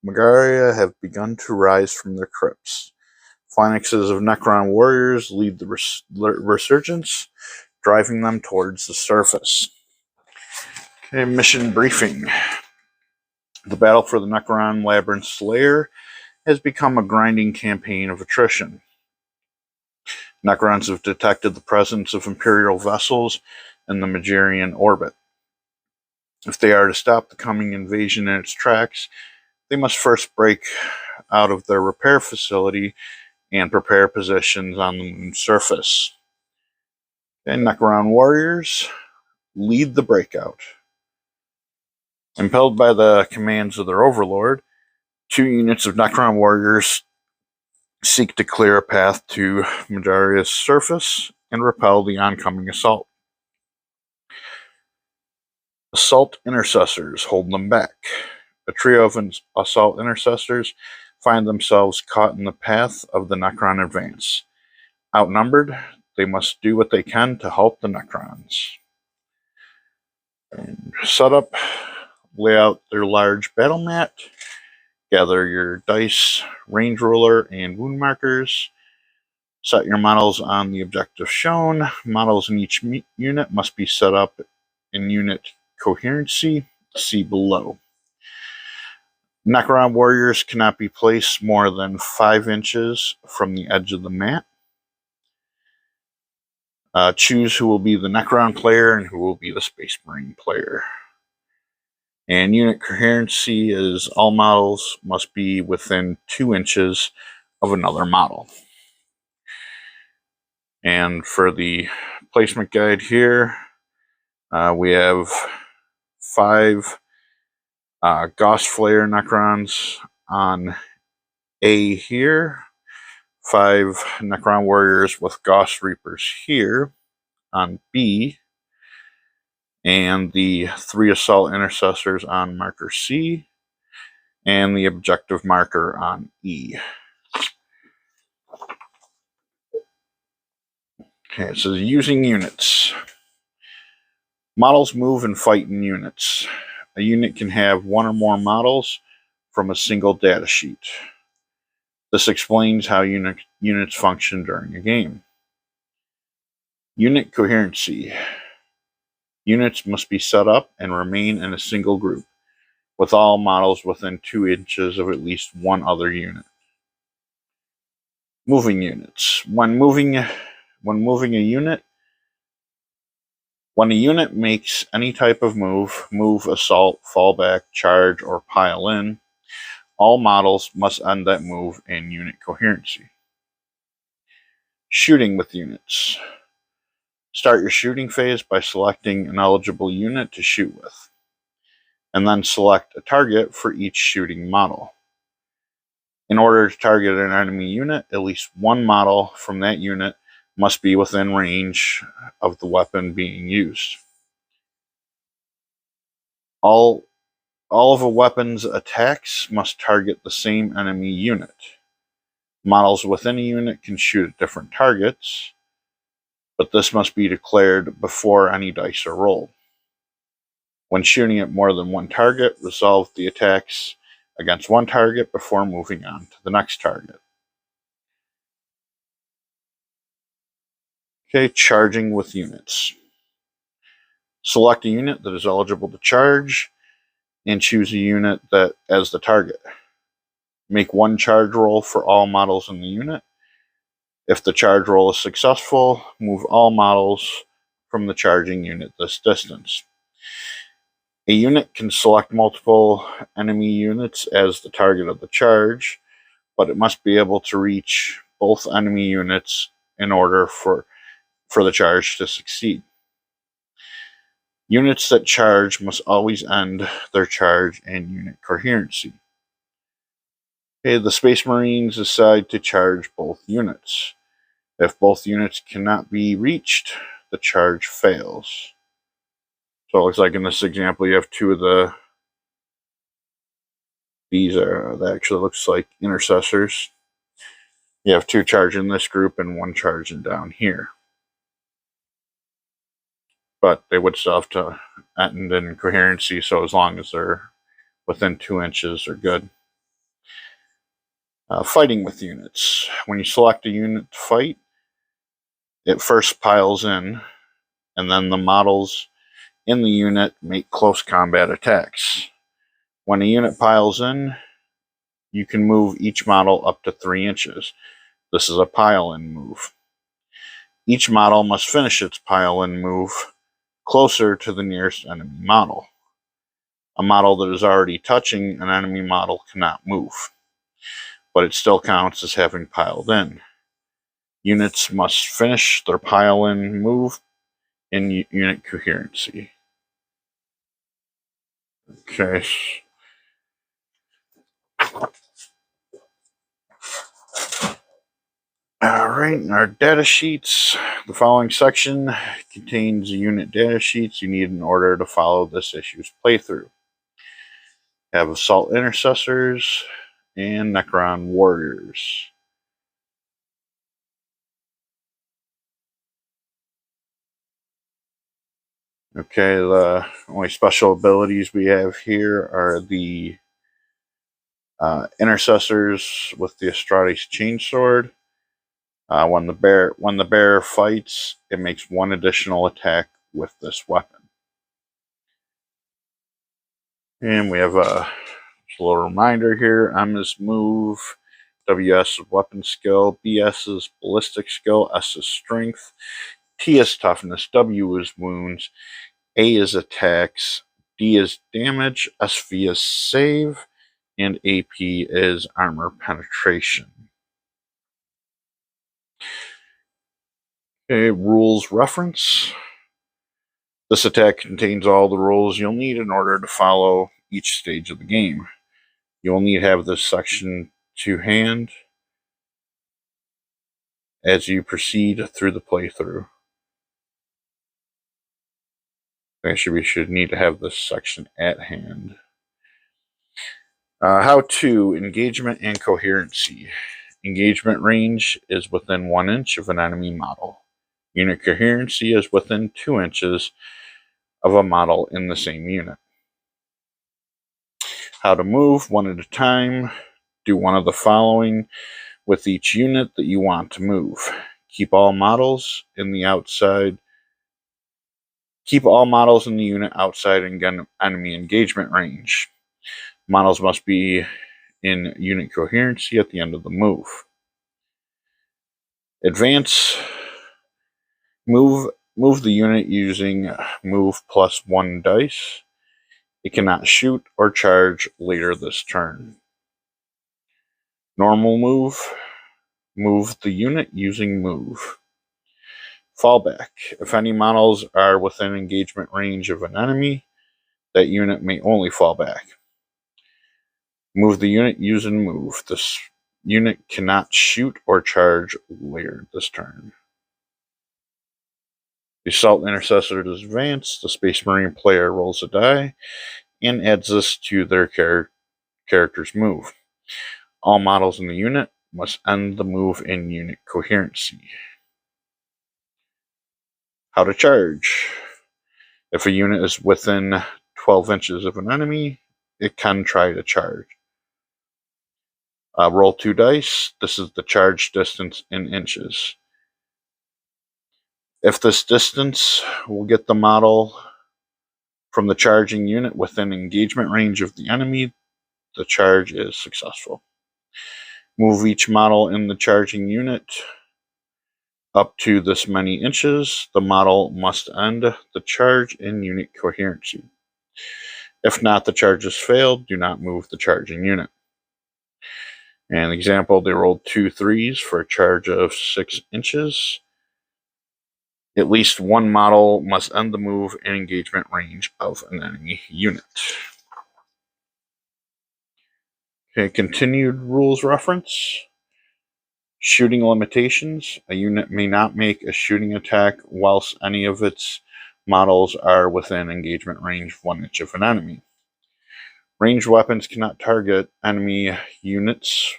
Magaria have begun to rise from their crypts. Phalanxes of Necron warriors lead the resurgence, driving them towards the surface. Okay, mission briefing. The battle for the Necron Labyrinth Slayer has become a grinding campaign of attrition. Necrons have detected the presence of Imperial vessels in the Magarian orbit. If they are to stop the coming invasion in its tracks, they must first break out of their repair facility and prepare positions on the moon's surface. And Necron warriors lead the breakout. Impelled by the commands of their overlord, 2 units of Necron warriors seek to clear a path to Magaria's surface and repel the oncoming assault. Assault intercessors hold them back. A trio of assault intercessors find themselves caught in the path of the Necron advance. Outnumbered, they must do what they can to help the Necrons. And set up, lay out their large battle mat, gather your dice, range ruler, and wound markers. Set your models on the objective shown. Models in each unit must be set up in unit coherency. See below. Necron warriors cannot be placed more than 5 inches from the edge of the mat. Choose who will be the Necron player and who will be the Space Marine player. And unit coherency is all models must be within 2 inches of another model. And for the placement guide here, we have 5 Ghost Flare Necrons on A here, 5 Necron Warriors with Ghost Reapers here on B, and the 3 Assault Intercessors on marker C, and the objective marker on E. Okay, it says using units. Models move and fight in units. A unit can have one or more models from a single data sheet. This explains how units function during a game. Unit coherency. Units must be set up and remain in a single group, with all models within 2 inches of at least one other unit. Moving units. When moving a unit, when a unit makes any type of move, assault, fallback, charge, or pile in, all models must end that move in unit coherency. Shooting with units. Start your shooting phase by selecting an eligible unit to shoot with, and then select a target for each shooting model. In order to target an enemy unit, at least one model from that unit must be within range of the weapon being used. All of a weapon's attacks must target the same enemy unit. Models within a unit can shoot at different targets, but this must be declared before any dice are rolled. When shooting at more than one target, resolve the attacks against one target before moving on to the next target. Okay, charging with units. Select a unit that is eligible to charge and choose a unit that as the target. Make one charge roll for all models in the unit. If the charge roll is successful, move all models from the charging unit this distance. A unit can select multiple enemy units as the target of the charge, but it must be able to reach both enemy units in order for the charge to succeed. Units that charge must always end their charge in unit coherency. Okay, the Space Marines decide to charge both units. If both units cannot be reached, the charge fails. So it looks like in this example you have two of that actually looks like intercessors. You have two charging this group and one charging down here. But they would still have to end in coherency, so as long as they're within 2 inches, they're good. Fighting with units. When you select a unit to fight, it first piles in, and then the models in the unit make close combat attacks. When a unit piles in, you can move each model up to 3 inches. This is a pile-in move. Each model must finish its pile-in move closer to the nearest enemy model. A model that is already touching an enemy model cannot move, but it still counts as having piled in. Units must finish their pile-in move in unit coherency. Okay. Alright, in our data sheets, the following section contains unit data sheets you need in order to follow this issue's playthrough. We have Assault Intercessors and Necron Warriors. Okay, the only special abilities we have here are the Intercessors with the Astrates Chainsword. When the bear fights, it makes one additional attack with this weapon. And we have a little reminder here. M is move, WS is weapon skill, BS is ballistic skill, S is strength, T is toughness, W is wounds, A is attacks, D is damage, SV is save, and AP is armor penetration. Okay, rules reference. This attack contains all the rules you'll need in order to follow each stage of the game. You'll need to have this section to hand as you proceed through the playthrough. Actually, we should need to have this section at hand. How to engagement and coherency. Engagement range is within 1 inch of an enemy model. Unit coherency is within 2 inches of a model in the same unit. How to move: one at a time. Do one of the following with each unit that you want to move. Keep all models in the unit outside enemy engagement range. Models must be in unit coherency at the end of the move. Advance. Move the unit using move +1 dice. It cannot shoot or charge later this turn. Normal move. Move the unit using move. Fallback. If any models are within engagement range of an enemy, that unit may only fall back. Move the unit using move. This unit cannot shoot or charge later this turn. The Assault Intercessor is advanced. The Space Marine player rolls a die and adds this to their character's move. All models in the unit must end the move in unit coherency. How to charge. If a unit is within 12 inches of an enemy, it can try to charge. Roll 2 dice. This is the charge distance in inches. If this distance will get the model from the charging unit within engagement range of the enemy, the charge is successful. Move each model in the charging unit up to this many inches. The model must end the charge in unit coherency. If not, the charge has failed. Do not move the charging unit. An example, they rolled 2 3s for a charge of 6 inches. At least one model must end the move in engagement range of an enemy unit. Okay, continued rules reference. Shooting limitations. A unit may not make a shooting attack whilst any of its models are within engagement range of 1 inch of an enemy. Ranged weapons cannot target enemy units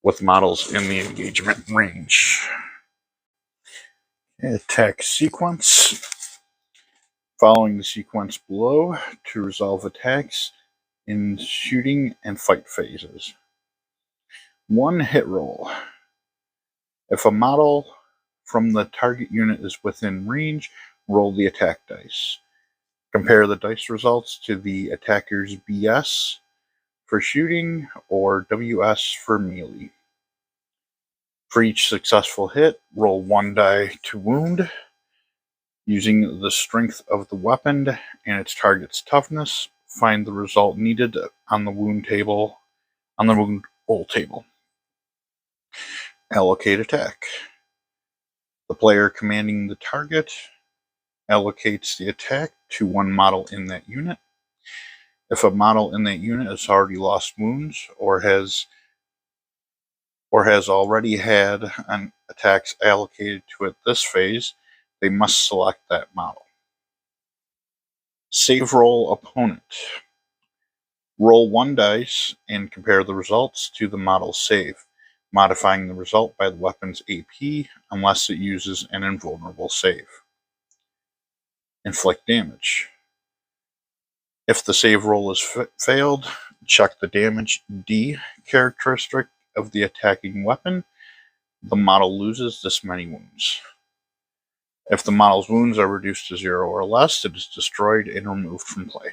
with models in the engagement range. Attack sequence. Following the sequence below to resolve attacks in shooting and fight phases. 1 hit roll. If a model from the target unit is within range, roll the attack dice. Compare the dice results to the attacker's BS for shooting or WS for melee. For each successful hit, roll 1 die to wound. Using the strength of the weapon and its target's toughness, find the result needed on the wound roll table. Allocate attack. The player commanding the target allocates the attack to 1 model in that unit. If a model in that unit has already lost wounds or has already had attacks allocated to it this phase, they must select that model. Save roll opponent. Roll 1 dice and compare the results to the model's save, modifying the result by the weapon's AP unless it uses an invulnerable save. Inflict damage. If the save roll is failed, check the damage D characteristic of the attacking weapon. The model loses this many wounds. If the model's wounds are reduced to 0 or less, it is destroyed and removed from play.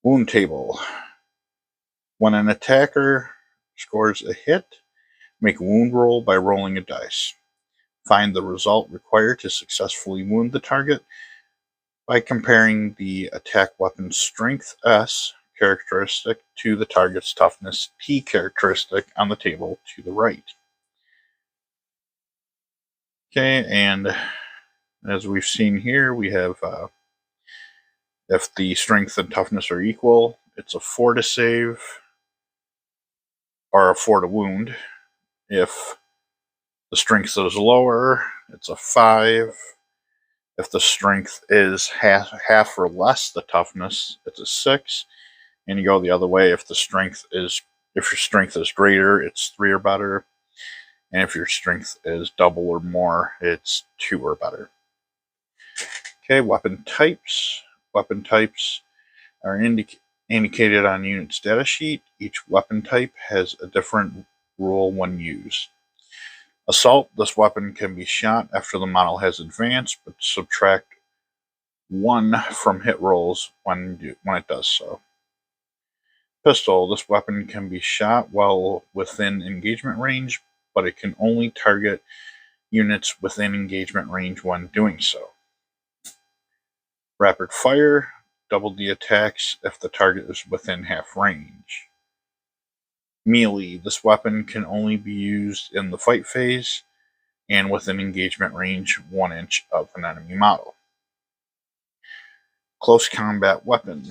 Wound table. When an attacker scores a hit, make a wound roll by rolling a dice. Find the result required to successfully wound the target by comparing the attack weapon's strength S characteristic to the target's toughness T characteristic on the table to the right. Okay, and as we've seen here, we have if the strength and toughness are equal, it's a 4 to save, or a 4 to wound. If the strength is lower, it's a 5. If the strength is half or less the toughness, it's a 6. And you go the other way, if your strength is greater, it's 3 or better. And if your strength is double or more, it's 2 or better. Okay, weapon types. Weapon types are indicated on unit status sheet. Each weapon type has a different rule when used. Assault, this weapon can be shot after the model has advanced, but subtract 1 from hit rolls when it does so. Pistol, this weapon can be shot while within engagement range, but it can only target units within engagement range when doing so. Rapid fire, double the attacks if the target is within half range. Melee, this weapon can only be used in the fight phase and within engagement range 1 inch of an enemy model. Close combat weapon.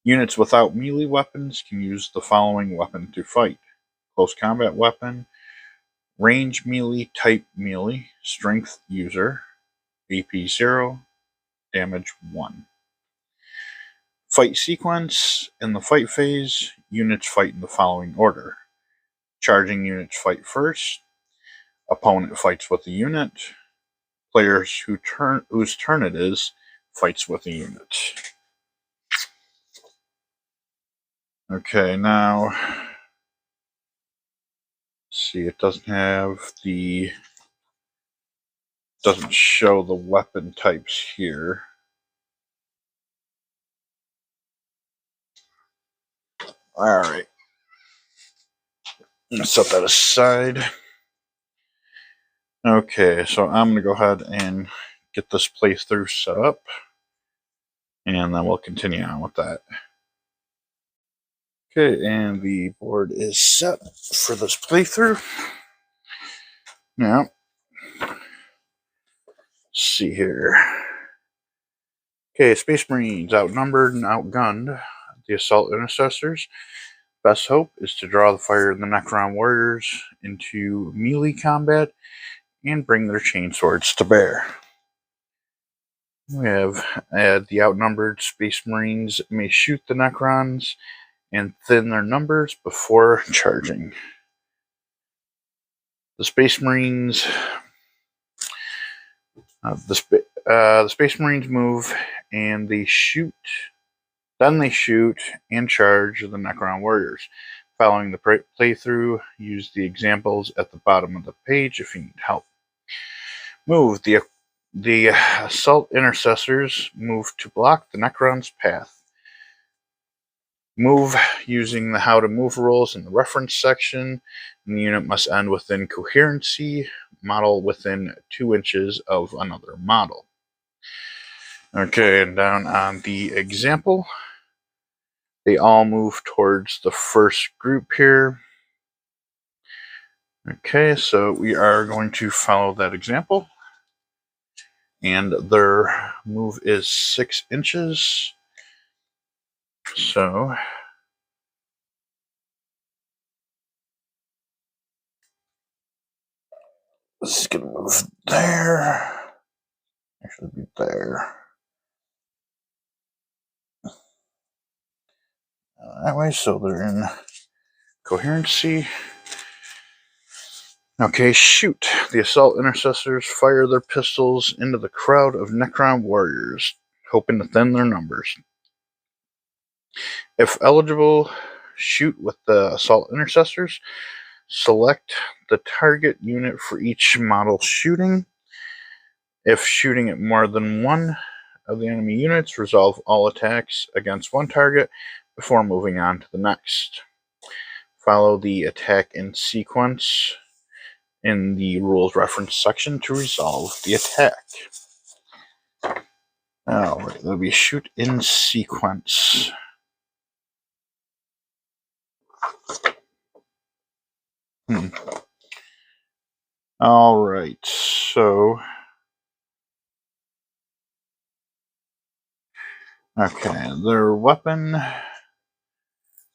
Units without melee weapons can use the following weapon to fight. Close combat weapon, range melee, type melee, strength user, AP 0, damage 1. Fight sequence. In the fight phase, units fight in the following order. Charging units fight first. Opponent fights with the unit. Players whose turn it is fights with the unit. Okay, now see, it doesn't show the weapon types here. All right, I'm gonna set that aside. Okay, so I'm gonna go ahead and get this playthrough set up, and then we'll continue on with that. Okay, and the board is set for this playthrough. Now, let's see here. Okay, Space Marines, outnumbered and outgunned. The Assault Intercessors. Best hope is to draw the fire of the Necron Warriors into melee combat and bring their chainswords to bear. We have the outnumbered Space Marines may shoot the Necrons and thin their numbers before charging. The Space Marines the Space Marines move and they shoot. Then they shoot and charge the Necron Warriors. Following the playthrough, use the examples at the bottom of the page if you need help. Move. The Assault Intercessors move to block the Necron's path. Move using the How to Move rules in the reference section. And the unit must end within coherency, model within 2 inches of another model. Okay, and down on the example, they all move towards the first group here. Okay, so we are going to follow that example. And their move is 6 inches. So this is going to move there. Actually, be there. That way, so they're in coherency. Okay, shoot. The Assault Intercessors fire their pistols into the crowd of Necron Warriors, hoping to thin their numbers. If eligible, shoot with the Assault Intercessors. Select the target unit for each model shooting. If shooting at more than one of the enemy units, resolve all attacks against one target before moving on to the next. Follow the attack in sequence in the rules reference section to resolve the attack. Alright, that'll be shoot in sequence. Alright, so okay, their weapon,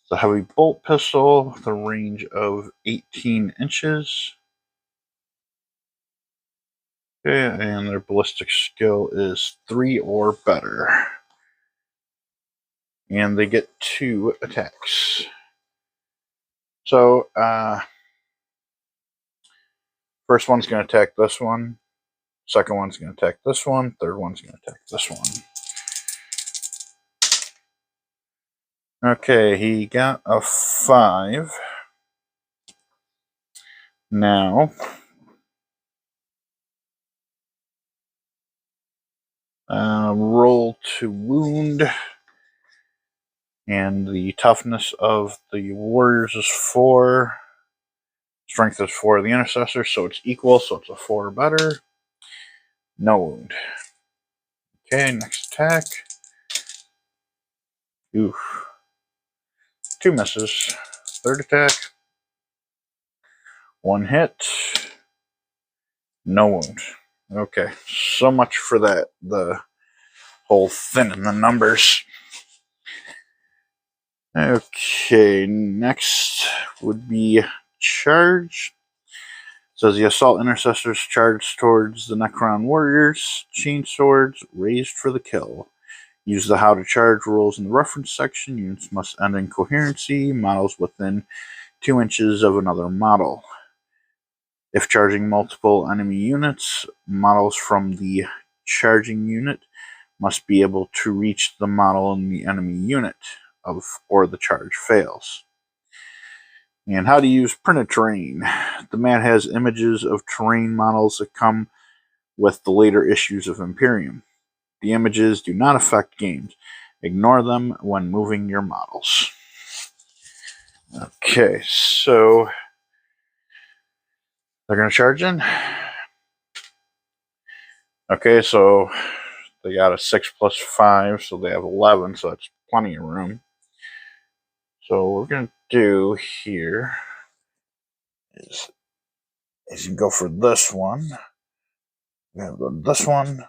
the heavy bolt pistol with a range of 18 inches. Okay, and their ballistic skill is 3 or better. And they get 2 attacks. So, First one's going to attack this one. Second one's going to attack this one. Third one's going to attack this one. Okay, he got a 5. Now, roll to wound. And the toughness of the warriors is 4. Strength is 4 of the intercessor, so it's equal, so it's a 4 or better. No wound. Okay, next attack. Oof. 2 misses. Third attack. 1 hit. No wound. Okay, so much for that. The whole thinning the numbers. Okay, next would be charge. It says the assault intercessors charge towards the Necron warriors. Chain swords raised for the kill. Use the how to charge rules in the reference section. Units must end in coherency. Models within 2 inches of another model. If charging multiple enemy units, models from the charging unit must be able to reach the model in the enemy unit, or the charge fails. And how to use printed terrain. The mat has images of terrain models that come with the later issues of Imperium. The images do not affect games. Ignore them when moving your models. Okay, so they're going to charge in. Okay, so they got a 6 plus 5, so they have 11, so that's plenty of room. So what we're going to do here is you go for this one. We're going to go to this one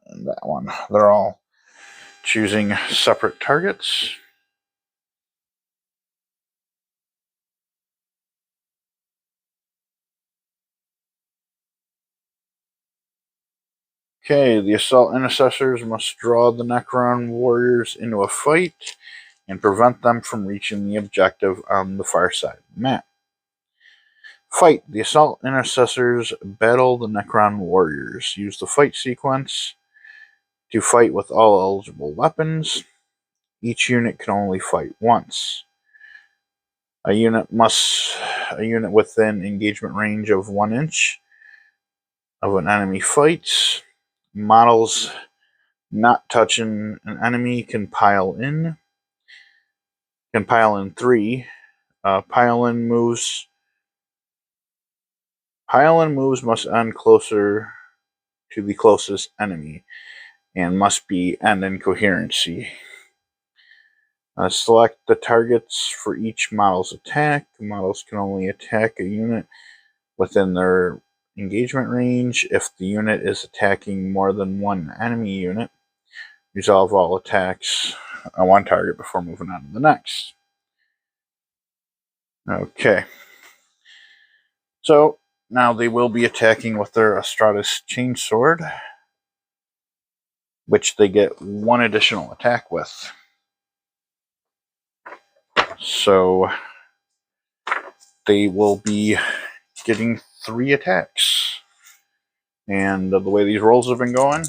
and that one. They're all choosing separate targets. Okay, the assault intercessors must draw the Necron warriors into a fight and prevent them from reaching the objective on the far side of the map. Fight. The assault intercessors battle the Necron warriors. Use the fight sequence to fight with all eligible weapons. Each unit can only fight once. A unit within engagement range of 1 inch of an enemy fights. Models not touching an enemy can pile in. Can pile in 3. Pile-in moves must end closer to the closest enemy and must be end in coherency. Select the targets for each model's attack. Models can only attack a unit within their engagement range. If the unit is attacking more than one enemy unit, resolve all attacks on one target before moving on to the next. Okay. So now they will be attacking with their Astratus Chainsword, which they get 1 additional attack with. So they will be getting 3 attacks. And the way these rolls have been going,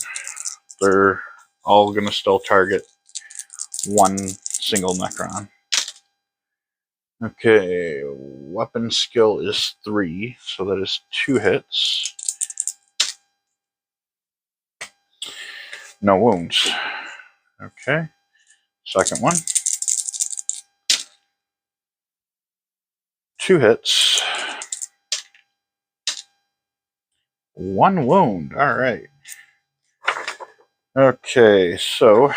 they're all going to still target 1 single Necron. Okay, weapon skill is 3, so that is 2 hits. No wounds. Okay, second one. 2 hits. 1 wound. All right. Okay, so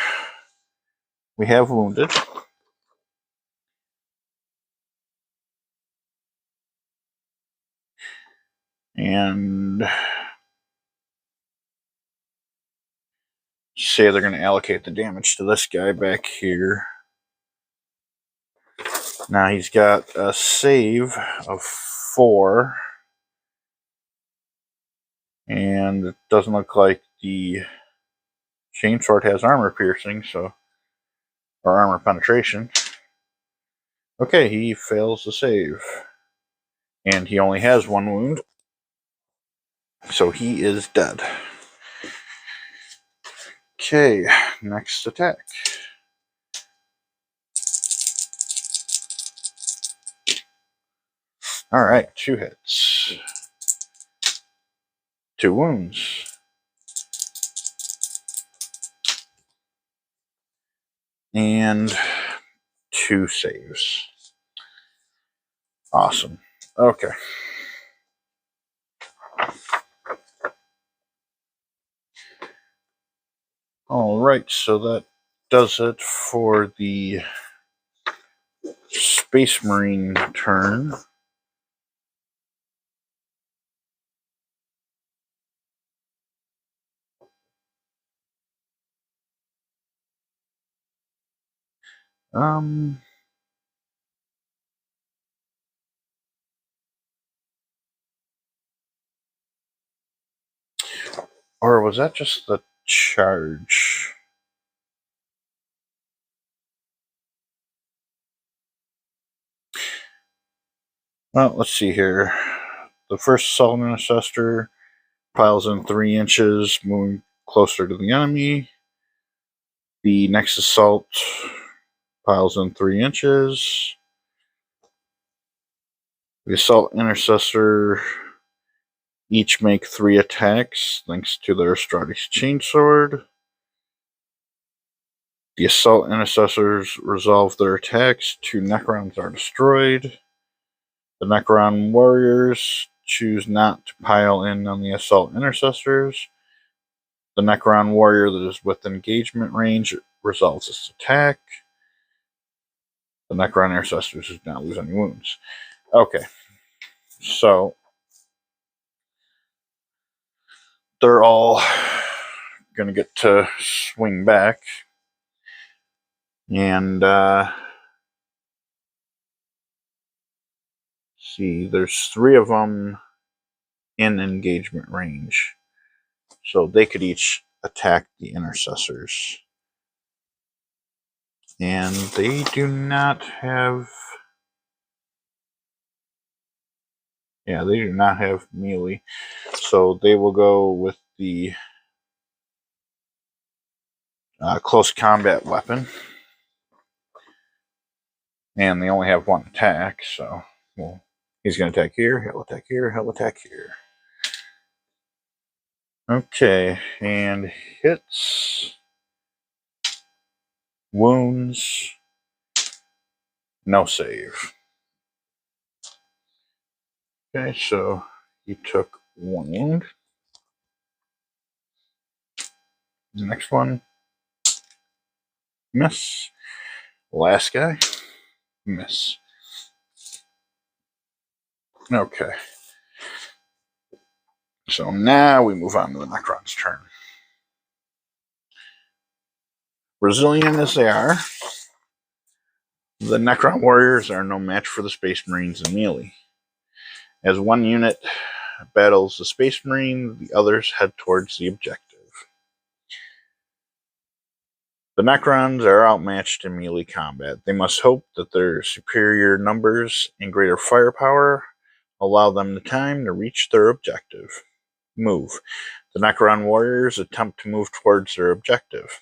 we have wounded. And say they're going to allocate the damage to this guy back here. Now he's got a save of 4. And it doesn't look like the chainsword has armor piercing, or armor penetration. Okay, he fails the save. And he only has 1 wound. So he is dead. Okay, next attack. Alright, 2 hits. 2 wounds. And 2 saves. Awesome. Okay. Alright, so that does it for the Space Marine turn. Or was that just the charge? Well, let's see here. The first assault intercessor piles in 3 inches, moving closer to the enemy. The next assault piles in 3 inches. The assault intercessor each make 3 attacks thanks to their Astrates chainsword. The assault intercessors resolve their attacks. 2 Necrons are destroyed. The Necron warriors choose not to pile in on the assault intercessors. The Necron warrior that is within engagement range resolves its attack. The Necron intercessors do not lose any wounds. Okay, so they're all going to get to swing back. And see, there's 3 of them in engagement range. So they could each attack the intercessors. And they do not have... Yeah, they do not have melee. So they will go with the close combat weapon. And they only have 1 attack, so well, he's going to attack here, he'll attack here, he'll attack here. Okay, and hits, wounds, no save. Okay, so he took 1 wound. Next one, miss. Last guy, miss. Okay. So now we move on to the Necron's turn. Resilient as they are, the Necron warriors are no match for the Space Marines in melee. As one unit battles the Space Marine, the others head towards the objective. The Necrons are outmatched in melee combat. They must hope that their superior numbers and greater firepower allow them the time to reach their objective. Move. The Necron warriors attempt to move towards their objective.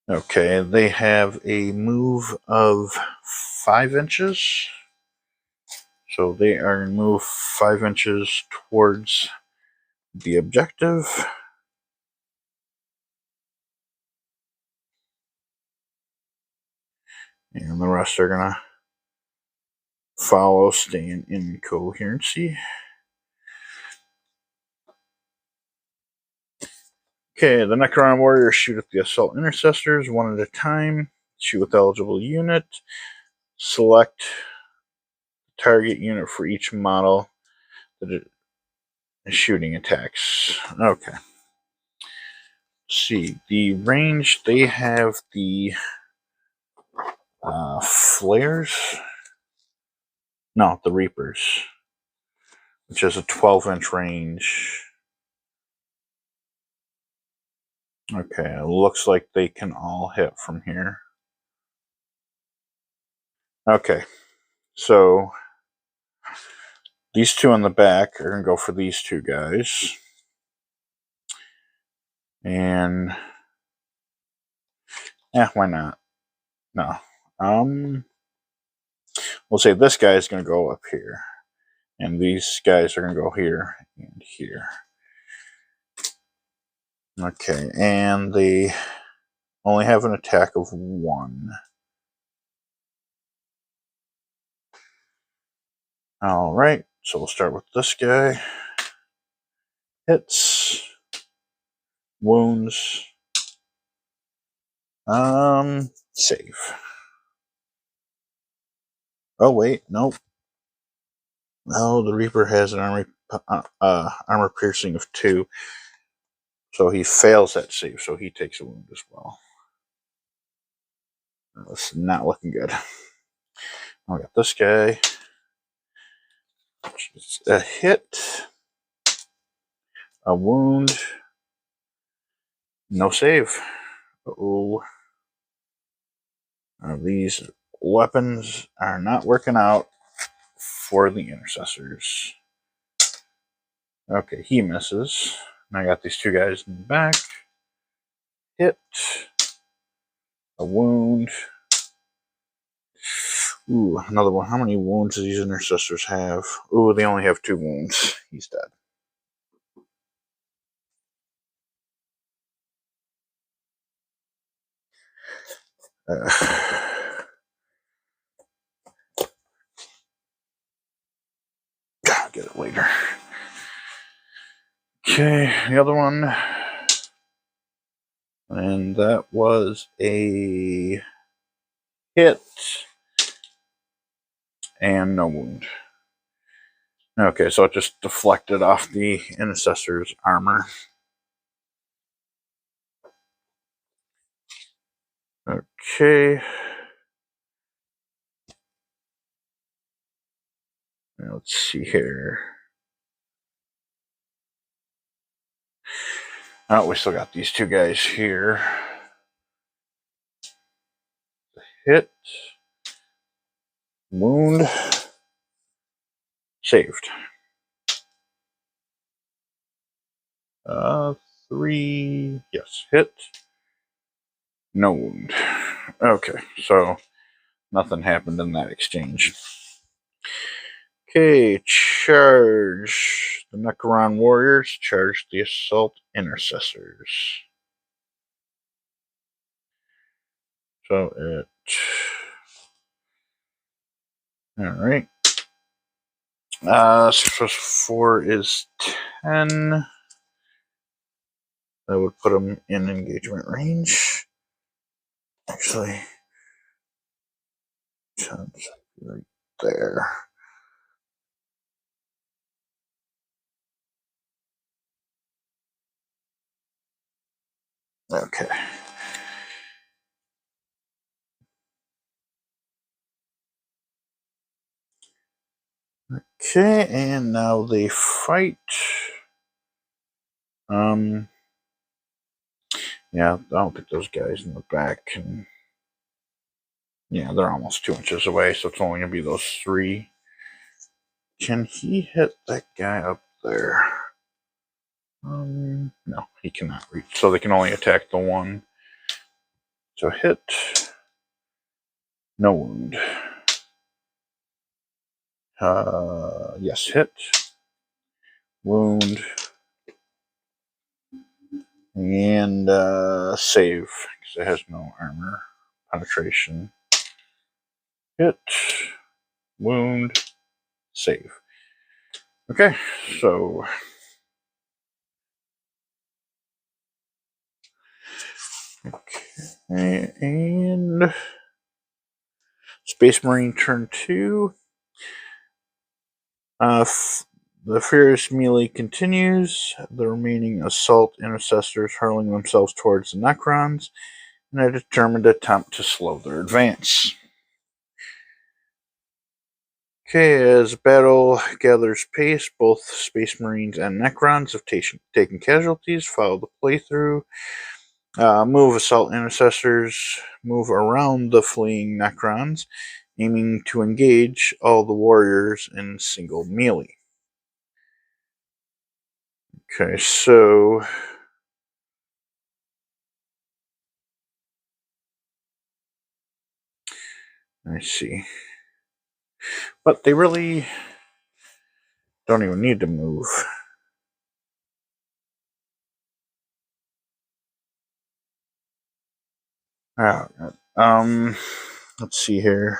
Okay, they have a move of 5 inches. So they are going to move 5 inches towards the objective. And the rest are going to follow, staying in coherency. Okay, the Necron warriors shoot at the assault intercessors 1 at a time. Shoot with eligible unit. Select the target unit for each model that is shooting attacks. Okay. Let's see, the range, they have the flares. No, the Reapers, which has a 12-inch range. Okay, it looks like they can all hit from here. Okay, so These two in the back are going to go for these two guys. And why not? No. We'll say this guy is going to go up here. And these guys are going to go here and here. Okay, and they only have an attack of 1. Alright, so we'll start with this guy. Hits. Wounds. Save. Oh, wait, nope. No, the Reaper has an armor piercing of 2. So he fails that save, so he takes a wound as well. That's not looking good. I got this guy. It's a hit. A wound. No save. Uh-oh. These weapons are not working out for the intercessors. Okay, he misses. And I got these two guys in the back. Hit. A wound. Ooh, another one. How many wounds do these intercessors have? Ooh, they only have 2 wounds. He's dead. I'll get it later. Okay, the other one. And that was a hit. And no wound. Okay, so it just deflected off the intercessor's armor. Okay. Now let's see here. Oh, we still got these two guys here. Hit. Wound. Saved. 3. Yes, hit. No wound. Okay, so nothing happened in that exchange. Okay, charge. The Necron warriors charge the assault intercessors. So it. Alright. 6 plus 4 is 10. That would put them in engagement range. Actually, 10's right there. Okay. Okay, and now they fight. Yeah, I don't think those guys in the back can. Yeah, they're almost 2 inches away, so it's only going to be those 3. Can he hit that guy up there? No, he cannot reach. So they can only attack the one. So hit. No wound. Yes, hit. Wound. And save, because it has no armor. Penetration. Hit. Wound. Save. Okay, so okay, and Space Marine turn 2. The furious melee continues. The remaining assault intercessors hurling themselves towards the Necrons in a determined attempt to slow their advance. Okay, as battle gathers pace, both Space Marines and Necrons have taken casualties. Follow the playthrough. Move assault intercessors. Move around the fleeing Necrons, aiming to engage all the warriors in single melee. Okay, so let me see. But they really don't even need to move. Let's see here.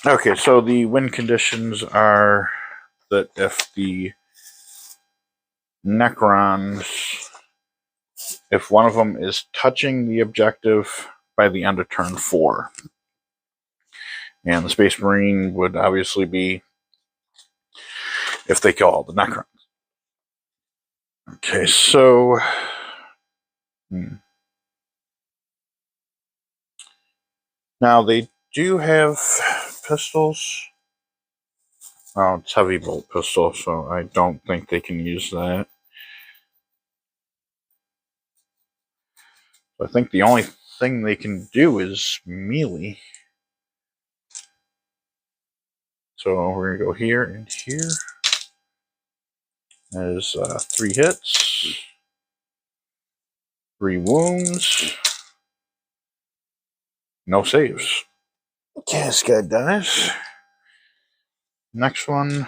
Okay, so the win conditions are that if the Necrons, if one of them is touching the objective by the end of turn 4, and the Space Marine would obviously be if they kill all the Necrons. Okay, so now they do have pistols. Oh, it's heavy bolt pistol, so I don't think they can use that. I think the only thing they can do is melee. So we're going to go here and here. There's 3 hits, 3 wounds, no saves. Okay, this guy dies. Next one,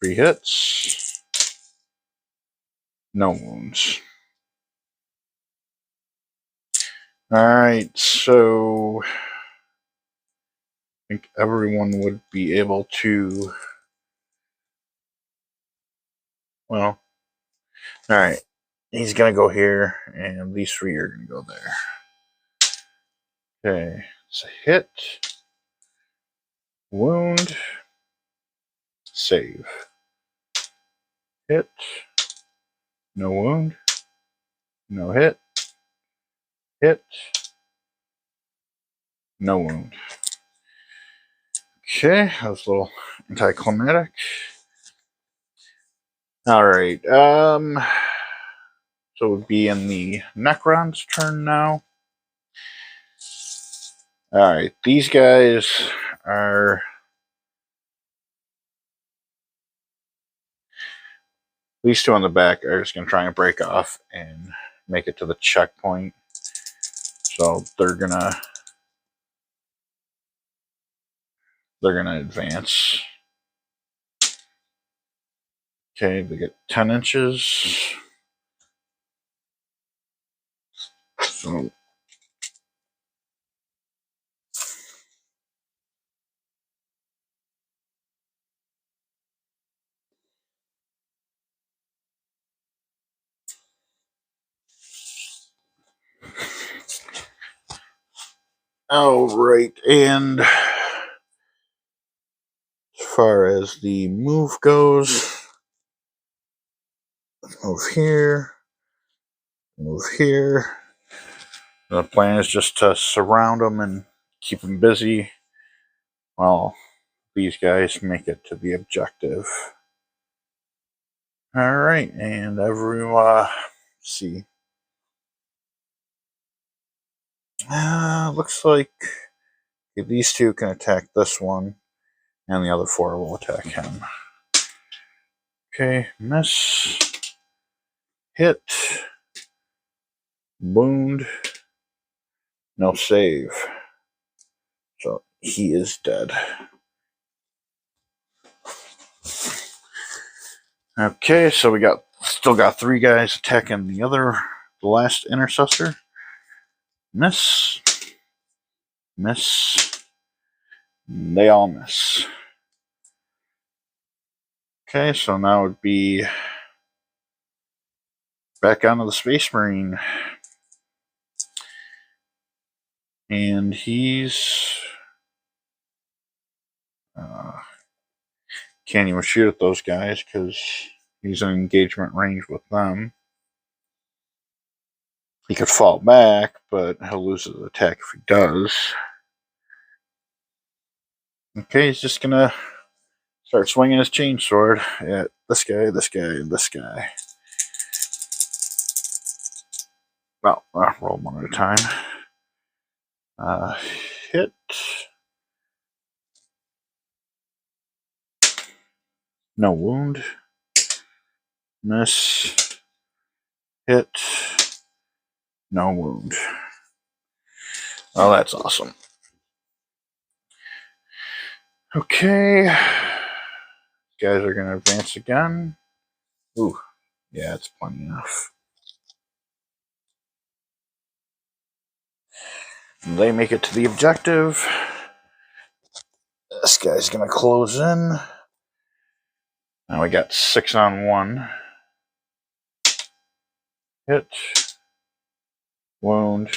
3 hits, no wounds. Alright, so I think everyone would be able to, well, alright, he's going to go here, and these 3 are going to go there. Okay, it's a hit, wound, save. Hit, no wound, no hit, hit, no wound. Okay, that was a little anticlimactic. Alright, so it would be in the Necron's turn now. Alright, these guys are these 2 on the back are just going to try and break off and make it to the checkpoint. So they're gonna advance. Okay, they get 10 inches. So alright, and as far as the move goes, move here, move here. The plan is just to surround them and keep them busy while these guys make it to the objective. Alright, and everyone, see. Looks like these 2 can attack this one, and the other 4 will attack him. Okay, miss, hit, wound, no save. So he is dead. Okay, so we still got 3 guys attacking the last intercessor. Miss, miss, they all miss. Okay, so now it would be back onto the Space Marine. And he's can't even shoot at those guys because he's in engagement range with them. He could fall back, but he'll lose his attack if he does. Okay, he's just gonna start swinging his chainsword at this guy, this guy, and this guy. Well, roll one at a time. Hit. No wound. Miss. Hit. No wound. Oh, that's awesome. Okay. Guys are going to advance again. Ooh. Yeah, it's plenty enough. They make it to the objective. This guy's going to close in. Now we got 6 on 1. Hit. Wound.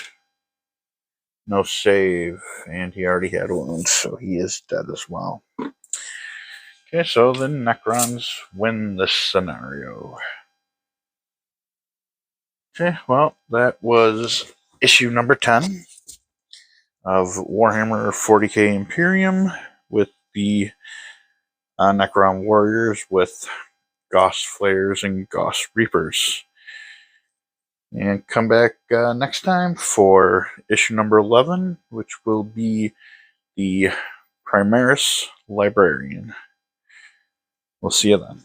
No save. And he already had wounds, so he is dead as well. Okay, so the Necrons win this scenario. Okay, well, that was issue number 10 of Warhammer 40k Imperium with the Necron warriors with Gauss Flayers and Gauss Reapers. And come back next time for issue number 11, which will be the Primaris Librarian. We'll see you then.